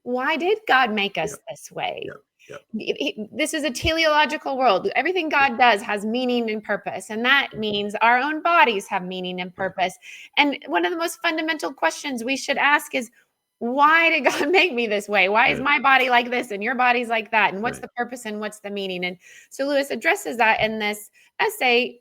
Why did God make
Yeah,
us this way?
yeah, yeah,
This is a teleological world. Everything
yeah,
God does has meaning and purpose, and that
yeah,
means our own bodies have meaning and
right,
purpose. And one of the most fundamental questions we should ask is, why did God make me this way? Why is
right,
my body like this and your body's like that? And what's
right.
the purpose and what's the meaning? And so Lewis addresses that in this essay,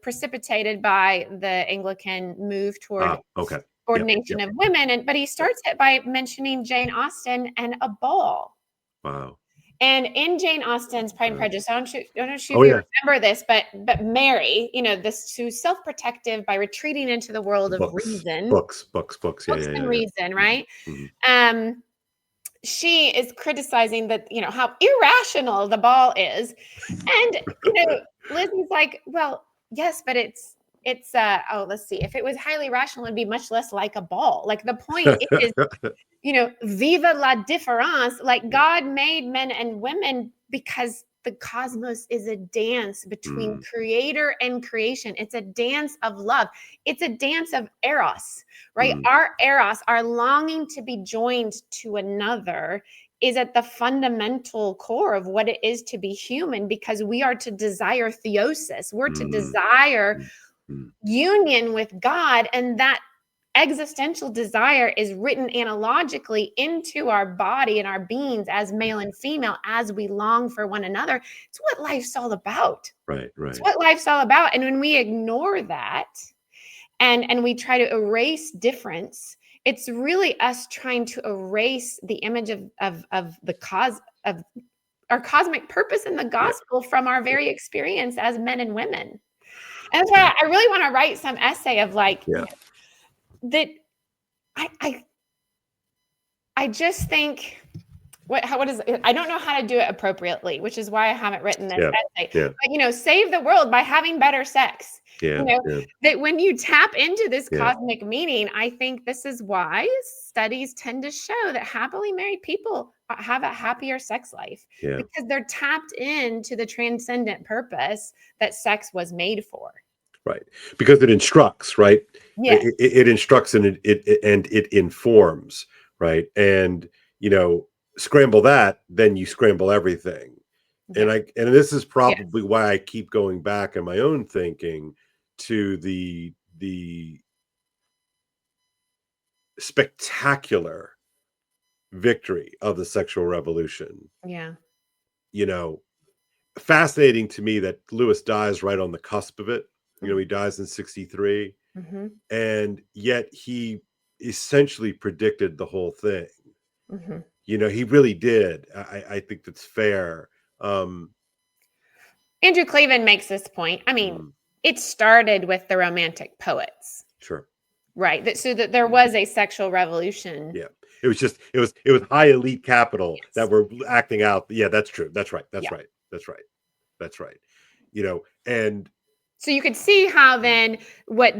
precipitated by the Anglican move toward
Okay. Yep,
ordination
yep,
of women. But he
yep.
starts it by mentioning Jane Austen and a ball.
Wow.
And in Jane Austen's Pride and
Wow.
Prejudice, I don't know if
Oh,
you
yeah.
remember this, but Mary, this who's self-protective by retreating into the world of
Books,
reason,
books, books, books. Yeah,
books
yeah,
and
yeah, yeah.
reason,
Mhm,
right?
mhm.
Um, she is criticizing that, how irrational the ball is. And, Lizzie's like, well, yes, but let's see. If it was highly rational, it'd be much less like a ball. Like the point is, viva la difference. Like
Yeah.
God made men and women because the cosmos is a dance between
Mm,
creator and creation. It's a dance of love. It's a dance of eros, right?
mm,
Our eros, our longing to be joined to another, is at the fundamental core of what it is to be human, because we are to desire theosis. We're to
mm,
desire
mm, mm.
union with God. And that existential desire is written analogically into our body and our beings as male and female as we long for one another. It's what life's all about.
Right,
It's
right.
what life's all about. And when we ignore that and we try to erase difference, it's really us trying to erase the image of the cause of our cosmic purpose in the
Yeah,
gospel from our
yeah,
very experience as men and women. And that's why
right.
I really want to write some essay of like
Yeah,
that. I just think what is it? I don't know how to do it appropriately, which is why I haven't written this
yeah,
essay.
yeah,
But save the world by having better sex. You
yeah,
know
yeah,
that when you tap into this
yeah,
cosmic meaning, I think this is why studies tend to show that happily married people have a happier sex life,
yeah.
because they're tapped into the transcendent purpose that sex was made for.
Right. Because it instructs, right?
Yes.
It instructs, and it informs, right? And scramble that, then you scramble everything. And
Yeah.
this is probably
Yes.
why I keep going back in my own thinking to the spectacular victory of the sexual revolution.
Yeah.
You know, Fascinating to me that Lewis dies right on the cusp of it. He dies in 63,
Mm-hmm.
and yet he essentially predicted the whole thing.
Mm-hmm.
He really did. I think that's fair. Um,
Andrew Cleveland makes this point. I mean,
mm,
it started with the Romantic poets,
sure.
right? So that there
Mm,
was a sexual revolution.
yeah. it was high elite capital that
Yes.
were acting out. Yeah, that's true. That's right. That's
Yeah.
right. That's right. That's right. And
So you could see how then what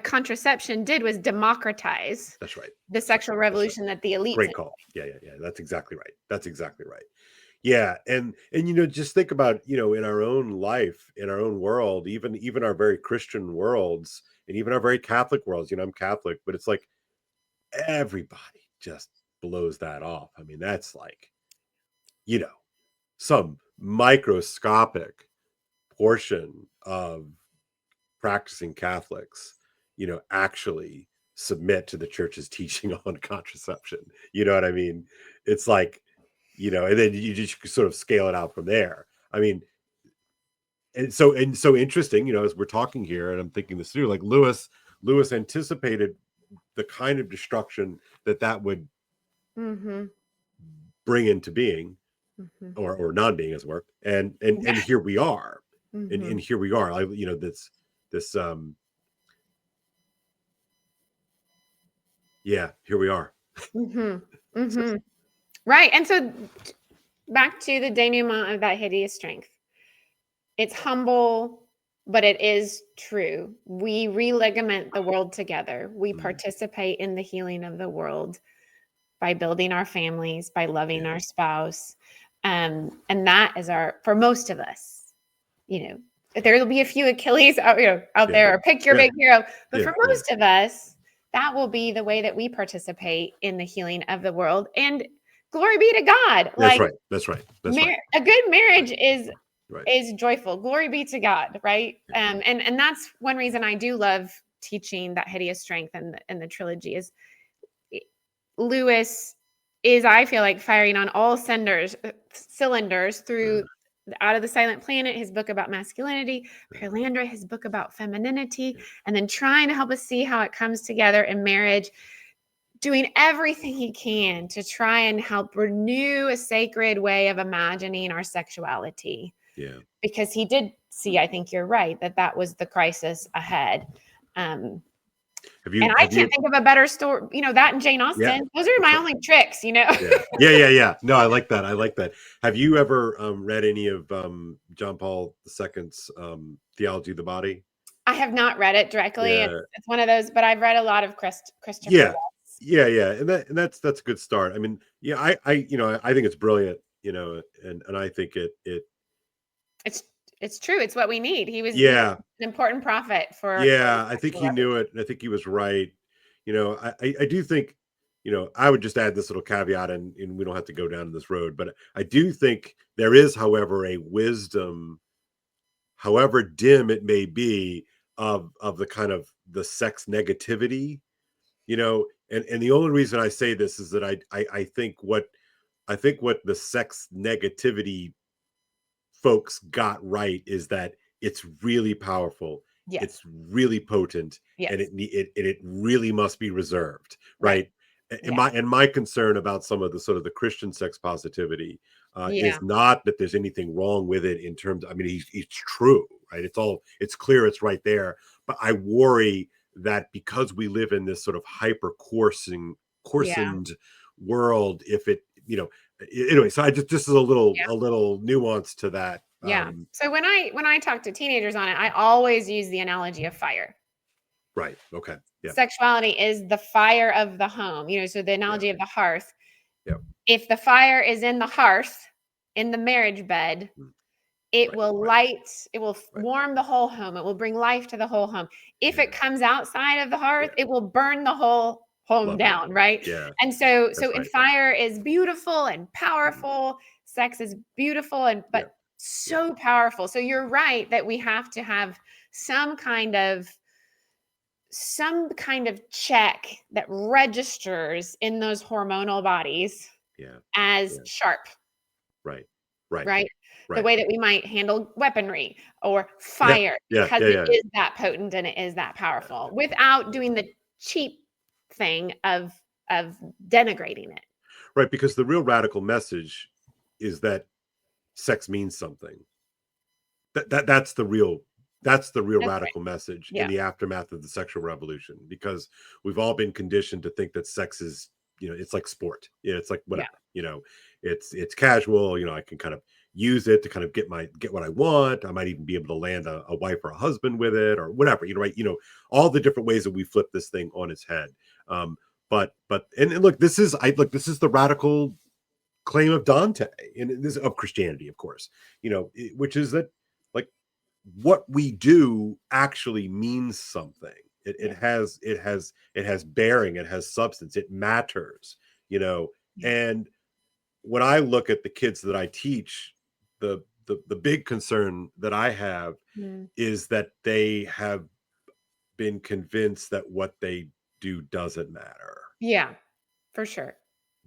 contraception did was democratize
that's right.
the
That's right.
sexual
That's right.
revolution that the elites.
Great call. Yeah, yeah, yeah. That's exactly right. That's exactly right. Yeah, and just think about, in our own life, in our own world, even our very Christian worlds, and even our very Catholic worlds. I'm Catholic, but it's like everybody just blows that off. I mean, that's like, you know, some microscopic portion of practicing Catholics, actually submit to the church's teaching on contraception. You know what I mean? It's like, and then you just sort of scale it out from there. I mean, and so interesting, as we're talking here, and I'm thinking this through, like Lewis anticipated the kind of destruction that would
Mm-hmm.
bring into being,
Mm-hmm.
or non-being, as it were. And here we are. And,
Mm-hmm.
and here we are. This yeah, here we are.
Mm-hmm. Mm-hmm. Right. And so back to the denouement of that hideous strength. It's humble, but it is true. We religament the world together. We
Mm,
participate in the healing of the world by building our families, by loving
yeah,
our spouse. And that is for most of us, there'll be a few Achilles out
yeah,
there, or pick your
yeah,
big hero. But
yeah,
for
yeah.
most of us, that will be the way that we participate in the healing of the world. And glory be to God.
That's
Like,
right. That's right. That's right.
a good
Right.
marriage is
Right.
is joyful. Glory be to God, right? And that's one reason I do love teaching that hideous strength and the trilogy is Lewis is, I feel like, firing on all cylinders through Out of the Silent Planet, his book about masculinity, Paralandra, his book about femininity, and then trying to help us see how it comes together in marriage, doing everything he can to try and help renew a sacred way of imagining our sexuality.
Yeah.
Because he did see, I think you're right, that was the crisis ahead.
Have
And
you
I
have
can't
you
think of a better story, that and Jane
Yeah,
Austen. Those are
that's
my
right.
only tricks,
Yeah. Yeah, yeah, yeah. No, I like that. I like that. Have you ever read any of John Paul II's Theology of the Body?
I have not read it directly.
Yeah.
It's one of those, but I've read a lot of Christopher
Yeah.
West.
Yeah, yeah. And that's a good start. I mean, yeah, I think it's brilliant, and I think it
It's true. It's what we need. He was
yeah.
an important prophet for the
Yeah, I think
sexual
he knew
revolution.
it, and I think he was right. I do think, I would just add this little caveat, and we don't have to go down this road, but I do think there is, however, a wisdom, however dim it may be, of the kind of the sex negativity, and the only reason I say this is that I think what the sex negativity folks got right is that it's really powerful,
Yes.
it's really potent, and
Yes.
it really must be reserved,
Right.
right? And
Yeah.
my concern about some of the sort of the Christian sex positivity
Yeah.
is not that there's anything wrong with it in terms. I mean, it's true, right? It's clear, it's right there. But I worry that because we live in this sort of hyper
Yeah.
coarsened world, if it, anyway, so I just is a little nuance to that.
Yeah. So when I talk to teenagers on it, I always use the analogy of fire.
Right. Okay. Yeah.
Sexuality is the fire of the home, so the
Yeah.
analogy of the hearth.
Yeah.
If the fire is in the hearth, in the marriage bed,
Mm.
it
Right.
will
Right.
it will
Right.
warm the whole home. It will bring life to the whole home. If
Yeah.
it comes outside of the hearth,
Yeah.
it will burn the whole home
Love that.
down, right?
Yeah.
And so
That's
and
right.
fire is beautiful and
Mhm.
powerful. Sex is beautiful and
Yeah.
but
Yeah.
so powerful. So you're right that we have to have some kind of check that registers in those hormonal bodies
Yeah.
as
Yeah.
sharp,
Right. Right.
right? The
Right.
way that we might handle weaponry or
Yeah.
fire,
Yeah.
because
Yeah.
it
Yeah.
is that potent and it is that
Yeah.
powerful, without
That's
doing
right.
the cheap thing of denigrating it.
Right. Because the real radical message is that sex means something. That's the real That's the real
That's right.
radical message in
Yeah.
the aftermath of the sexual revolution, because we've all been conditioned to think that sex is, it's like sport. Yeah, it's like
Yeah.
whatever. It's casual. I can kind of use it to kind of get what I want. I might even be able to land a wife or a husband with it or whatever. Right? All the different ways that we flip this thing on its head. And look, this is the radical claim of Dante and this of Christianity, of course. Which is that, like, what we do actually means something. It,
Yeah.
it has bearing, it has substance, it matters.
Yeah.
And when I look at the kids that I teach, the big concern that I have
Mm.
is that they have been convinced that what they do doesn't matter.
Yeah, for sure.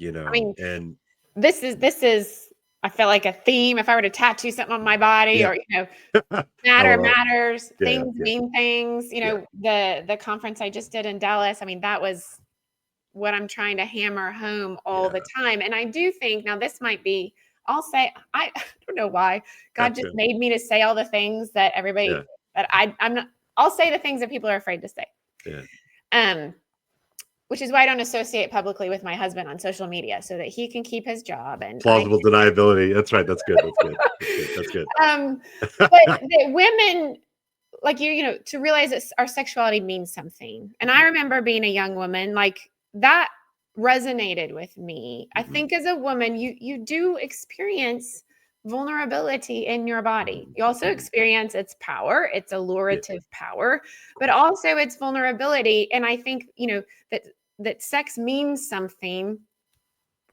I mean,
And
this is I feel like a theme. If I were to tattoo something on my body,
yeah.
or matter
LOL.
matters,
Yeah,
things
yeah,
mean things.
yeah,
The conference I just did in Dallas, I mean, that was what I'm trying to hammer home all the
yeah.
time. And I do think now this might be, I'll say, I don't know why God just
Yeah,
made me to say all the things that
yeah,
everybody that I'm not, I'll say the things that people are afraid to say.
yeah.
Um, which is why I don't associate publicly with my husband on social media so that he can keep his job and I
Plausible deniability. That's right. That's good. That's good. That's good. That's good.
but the women, like, to realize that our sexuality means something. And I remember being a young woman, like, that resonated with me. I think as a woman, you do experience vulnerability in your body. You also experience its power, its
Yeah,
allurative power, but also its vulnerability. And I think, that sex means something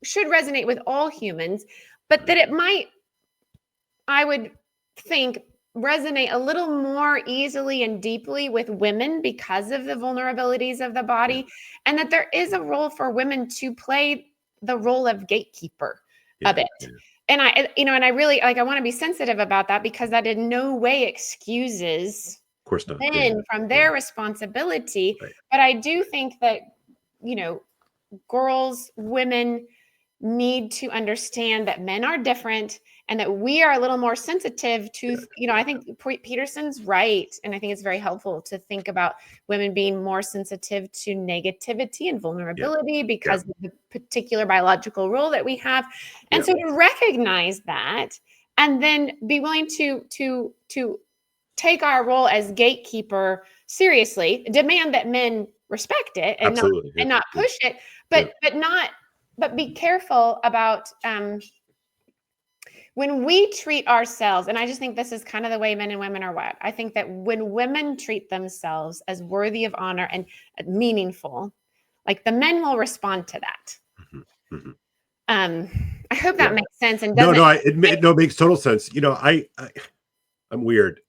should resonate with all humans, but that it might, I would think, resonate a little more easily and deeply with women because of the vulnerabilities of the
yeah,
body, and that there is a role for women to play the role of gatekeeper a
yeah,
bit.
yeah.
And I really, like, I want to be sensitive about that, because that in no way excuses
Of course not. Yeah,
men from
yeah.
their responsibility.
Right.
But I do think that, you know, girls, women need to understand that men are different and that we are a little more sensitive to, I think Peterson's right. And I think it's very helpful to think about women being more sensitive to negativity and
Yeah,
vulnerability
yeah,
because of the particular biological role that we have. And
yeah.
so to recognize that and then be willing to take our role as gatekeeper seriously, demand that men respect it and
Absolutely. Yeah,
not
yeah,
push it,
yeah.
but be careful about when we treat ourselves. And I just think this is kind of the way men and women are wired. I think that when women treat themselves as worthy of honor and meaningful, like, the men will respond to that.
Mhm, mhm.
I hope that
Yeah.
makes sense and
No,
doesn't.
no, it makes total sense. I'm weird.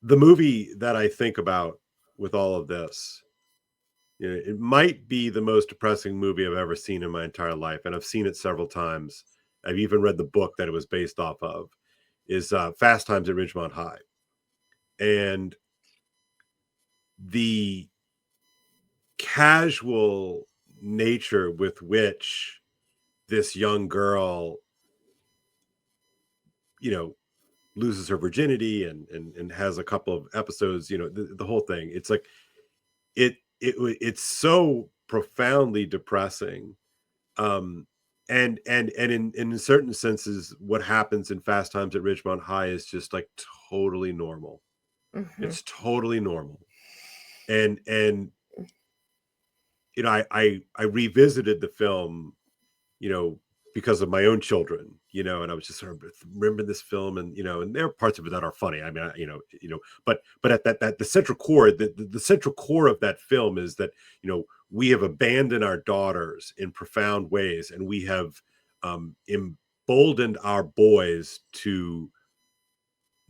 The movie that I think about with all of this, it might be the most depressing movie I've ever seen in my entire life, and I've seen it several times. I've even read the book that it was based off of. Is Fast Times at Ridgemont High, and the casual nature with which this young girl, you know, loses her virginity and has a couple of episodes, the whole thing. It's like it's so profoundly depressing. Um and in certain senses, what happens in Fast Times at Ridgemont High is just like totally normal.
Mhm.
It's totally normal. And I revisited the film, you know, because of my own children, and I was just sort of remembering this film, and there are parts of it that are funny. I mean, but at that the central core, the central core of that film is that, we have abandoned our daughters in profound ways, and we have emboldened our boys to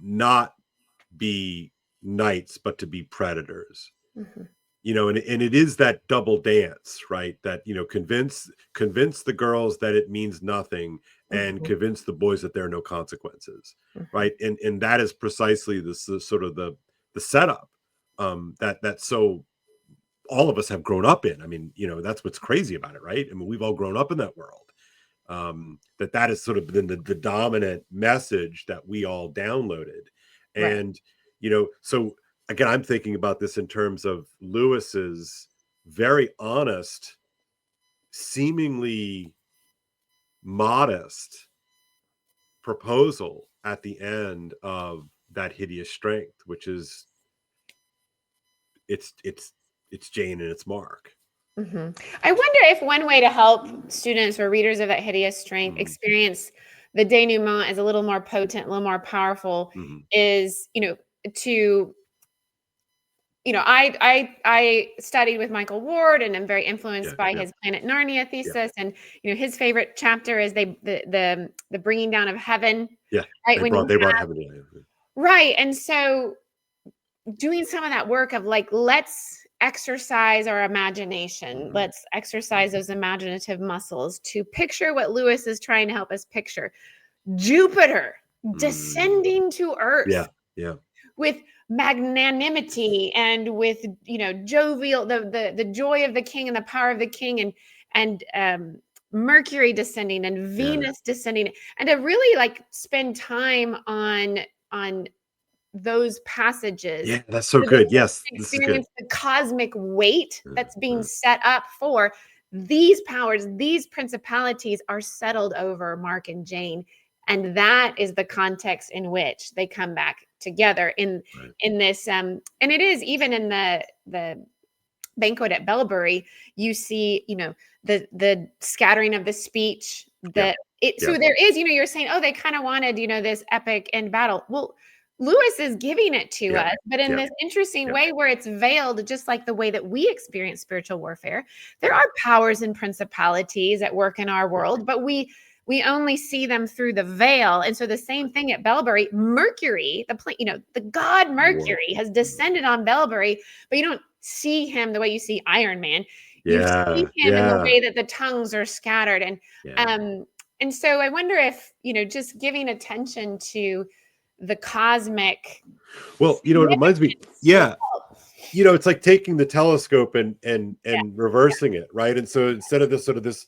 not be knights, but to be predators.
Mhm.
And it is that double dance, right? That, convince the girls that it means nothing, and
Mhm.
convince the boys that there are no consequences,
Mhm.
right? And that is precisely the sort of the setup, that so all of us have grown up in. I mean, that's what's crazy about it, right? I mean, we've all grown up in that world. that is sort of been the dominant message that we all downloaded.
Right.
And, so again, I'm thinking about this in terms of Lewis's very honest, seemingly modest proposal at the end of That Hideous Strength, which is it's Jane and it's Mark.
Hmm. I wonder if one way to help students or readers of That Hideous Strength
Mm-hmm.
experience the denouement as a little more potent, a little more powerful,
Mm-hmm.
is, to I studied with Michael Ward, and I'm very
Yeah,
influenced by
yeah,
his Planet Narnia
yeah,
thesis. And his favorite chapter is the bringing down of heaven,
yeah.
right?
They
When
brought
you
they brought
have,
heaven in.
right, and so doing some of that work of like, let's exercise our imagination,
Mm-hmm.
let's exercise those imaginative muscles to picture what Lewis is trying to help us picture: Jupiter
Mm-hmm.
descending to
Yeah,
Earth
yeah,
with magnanimity and with jovial, the joy of the king and the power of the king, and Mercury descending and
yeah,
Venus descending, and to really like spend time on those passages,
yeah. That's so
so that
good.
we
Yes,
can
this is good.
experience the cosmic weight that's being
Uh,
set up for these powers. These principalities are settled over Mark and Jane, and that is the context in which they come back together
right.
in this. And it is even in the banquet at Bellbury, you see, the scattering of the speech,
Yeah,
that it,
yeah,
so there is, you're saying, oh, they kind of wanted, this epic end battle. Well, Lewis is giving it to
yeah,
us, but in
yeah,
this interesting
yeah,
way where it's veiled, just like the way that we experience spiritual warfare. There
yeah,
are powers and principalities at work in our
yeah.
world, but we only see them through the veil. And so the same thing at Bellbury, Mercury, the god
War.
Mercury has descended on Bellbury, but you don't see him the way you see Iron Man. You see
Yeah,
him in the
yeah,
way that the tongues are scattered. And
yeah.
um and so I wonder if, just giving attention to the cosmic
Well, it reminds me.
significance will
Yeah,
help.
it's like taking the telescope and
Yeah.
reversing it, right? And so instead of this sort of this,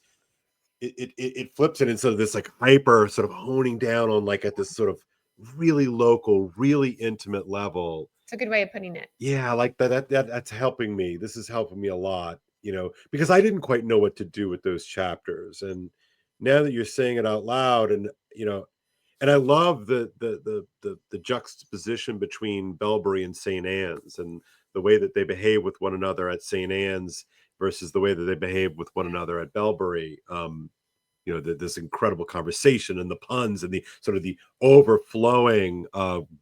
it flips it instead of this like hyper sort of honing down on like at this sort of really local, really intimate level.
It's a good way of putting it.
Yeah, like that's helping me. This is helping me a lot, because I didn't quite know what to do with those chapters. And now that you're saying it out loud, and I love the juxtaposition between Belbury and St. Anne's, and the way that they behave with one another at St. Anne's versus the way that they behave with one another at Belbury. This incredible conversation and the puns and the sort of the overflowing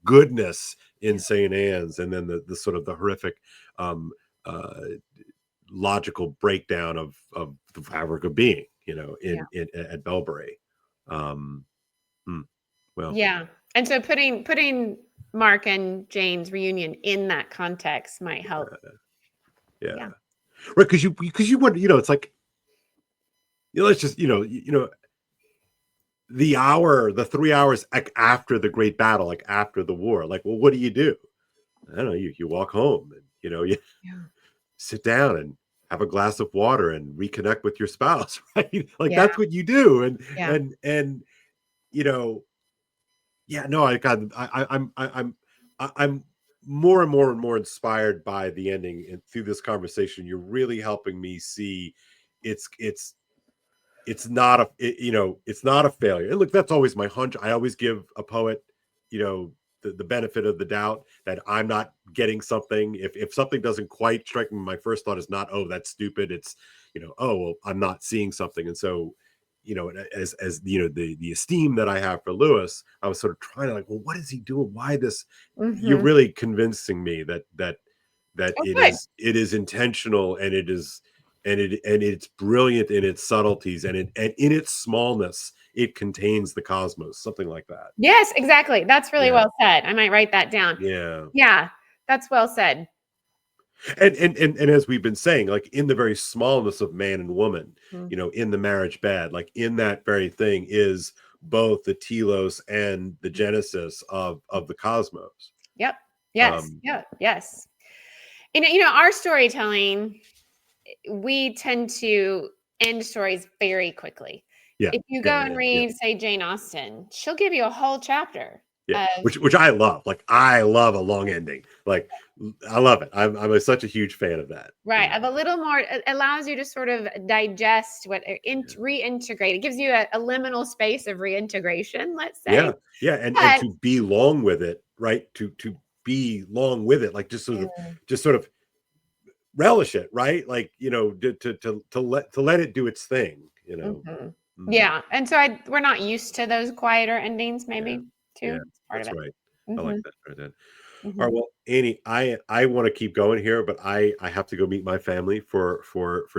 goodness in
Yeah.
St. Anne's, and then the sort of the horrific um, uh, logical breakdown of the fabric of being,
Yeah.
in at Belbury. Um, hmm, well,
Yeah. And so putting Mark and Jane's reunion in that context might help.
yeah,
Yeah.
right. Because you want, it's like, let's just, the 3 hours like after the great battle, like after the war, like, well, what do? I don't know. You walk home and you
Yeah.
sit down and have a glass of water and reconnect with your spouse, right? Like
Yeah.
that's what you do. And
Yeah.
and you know, yeah, no, I'm more and more and more inspired by the ending, and through this conversation, you're really helping me see it's it's not a failure. And look, that's always my hunch. I always give a poet, the benefit of the doubt that I'm not getting something. If something doesn't quite strike me, my first thought is not, oh, that's stupid. It's, oh, well, I'm not seeing something. And so, as the esteem that I have for Lewis, I was sort of trying to like, well, what is he doing? Why this? You're
Hmm.
really convincing me that
Oh,
it
good.
is intentional, and it's brilliant in its subtleties, and in its smallness it contains the cosmos, something like that.
Yes, exactly. That's really
Yeah,
well said. I might write that down.
yeah.
Yeah, that's well said.
And as we've been saying, like in the very smallness of man and woman,
Mhm.
in the marriage bed, like in that very thing is both the telos and the genesis of the cosmos.
Yep. Yes.
um
Yeah. Yes. And our storytelling, we tend to end stories very quickly.
Yeah,
if you go
yeah,
and
yeah, yeah.
read, say, Jane Austen, she'll give you a whole chapter
Yeah,
of
which I love. Like I love a long ending. Like I love it. such a huge fan of that. You
right,
know.
of a little more it allows you to sort of digest what
Yeah.
reintegrate. It gives you a liminal space of reintegration, let's say.
Yeah, yeah, and
But
to be long with it, right? To be long with it, like
mm,
just sort of relish it, right? Like to let it do its thing. You know.
mhm.
Mm,
Yeah, and so we're not used to those quieter endings
yeah,
maybe
yeah,
too. It's part of
that's
it.
right. I like
Mhm,
that. Right then. All right,
mhm.
well, Annie, I want to keep going here, but I have to go meet my family for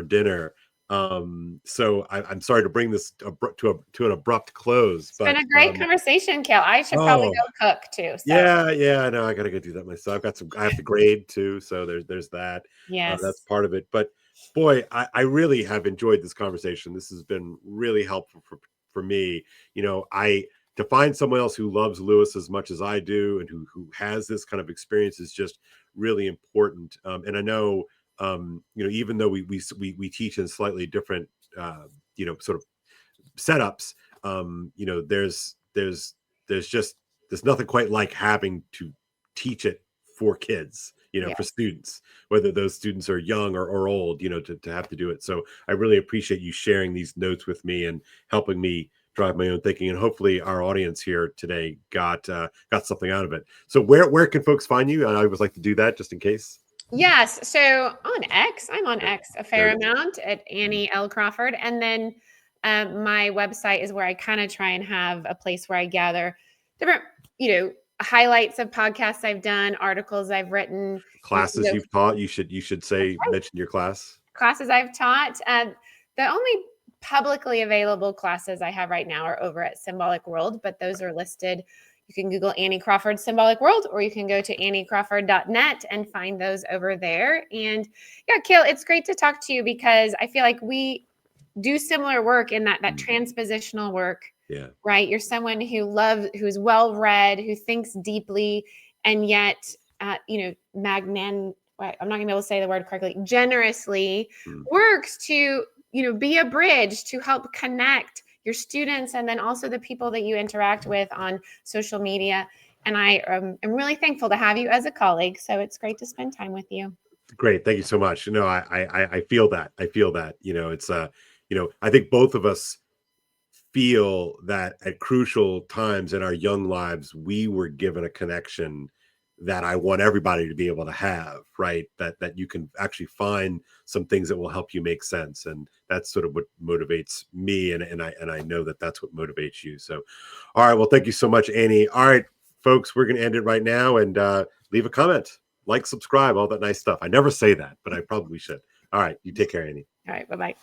dinner. So I'm sorry to bring this to an abrupt close,
It's been
but
a great conversation, Kale. I should probably
oh
go cook too, so
yeah, yeah, no, I gotta go do that myself. I have to grade too, so there's that. That's
yes.
part of it. But boy, I really have enjoyed this conversation. This has been really helpful for me. I to find someone else who loves Lewis as much as I do and who has this kind of experience is just really important. And I know even though we teach in slightly different sort of setups, there's just there's nothing quite like having to teach it for kids, for
Yes.
students, whether those students are young or old, to have to do it. So I really appreciate you sharing these notes with me and helping me drive my own thinking, and hopefully our audience here today got something out of it. So where can folks find you? I always like to do that just in case.
Yes. So on X, I'm on
Yeah,
X a
there
fair
it is.
amount at
Mhm.
Annie L. Crawford. And then my website is where I kind of try and have a place where I gather different, highlights of podcasts I've done, articles I've written. You can
Classes
go
you've taught, you should
That's
say
right.
mention your class.
Classes I've taught. The only publicly available classes I have right now are over at Symbolic World, but those are listed. You can Google Annie Crawford Symbolic World, or you can go to anniecrawford.net and find those over there. And yeah, Kale, it's great to talk to you because I feel like we do similar work in that
Mm,
transpositional work,
yeah.
right? You're someone who's well read, who thinks deeply, and yet, I'm not gonna be able to say the word correctly. Generously
Mm.
works to be a bridge to help connect your students and then also the people that you interact with on social media. And I am really thankful to have you as a colleague. So it's great to spend time with you.
Great. Thank you so much. I feel that. I feel that. It's I think both of us feel that at crucial times in our young lives, we were given a connection that I want everybody to be able to have, right? That you can actually find some things that will help you make sense. And that's sort of what motivates me. And I know that that's what motivates you. So, all right. Well, thank you so much, Annie. All right, folks, we're going to end it right now and leave a comment, like, subscribe, all that nice stuff. I never say that, but I probably should. All right. You take care, Annie.
All right. Bye bye.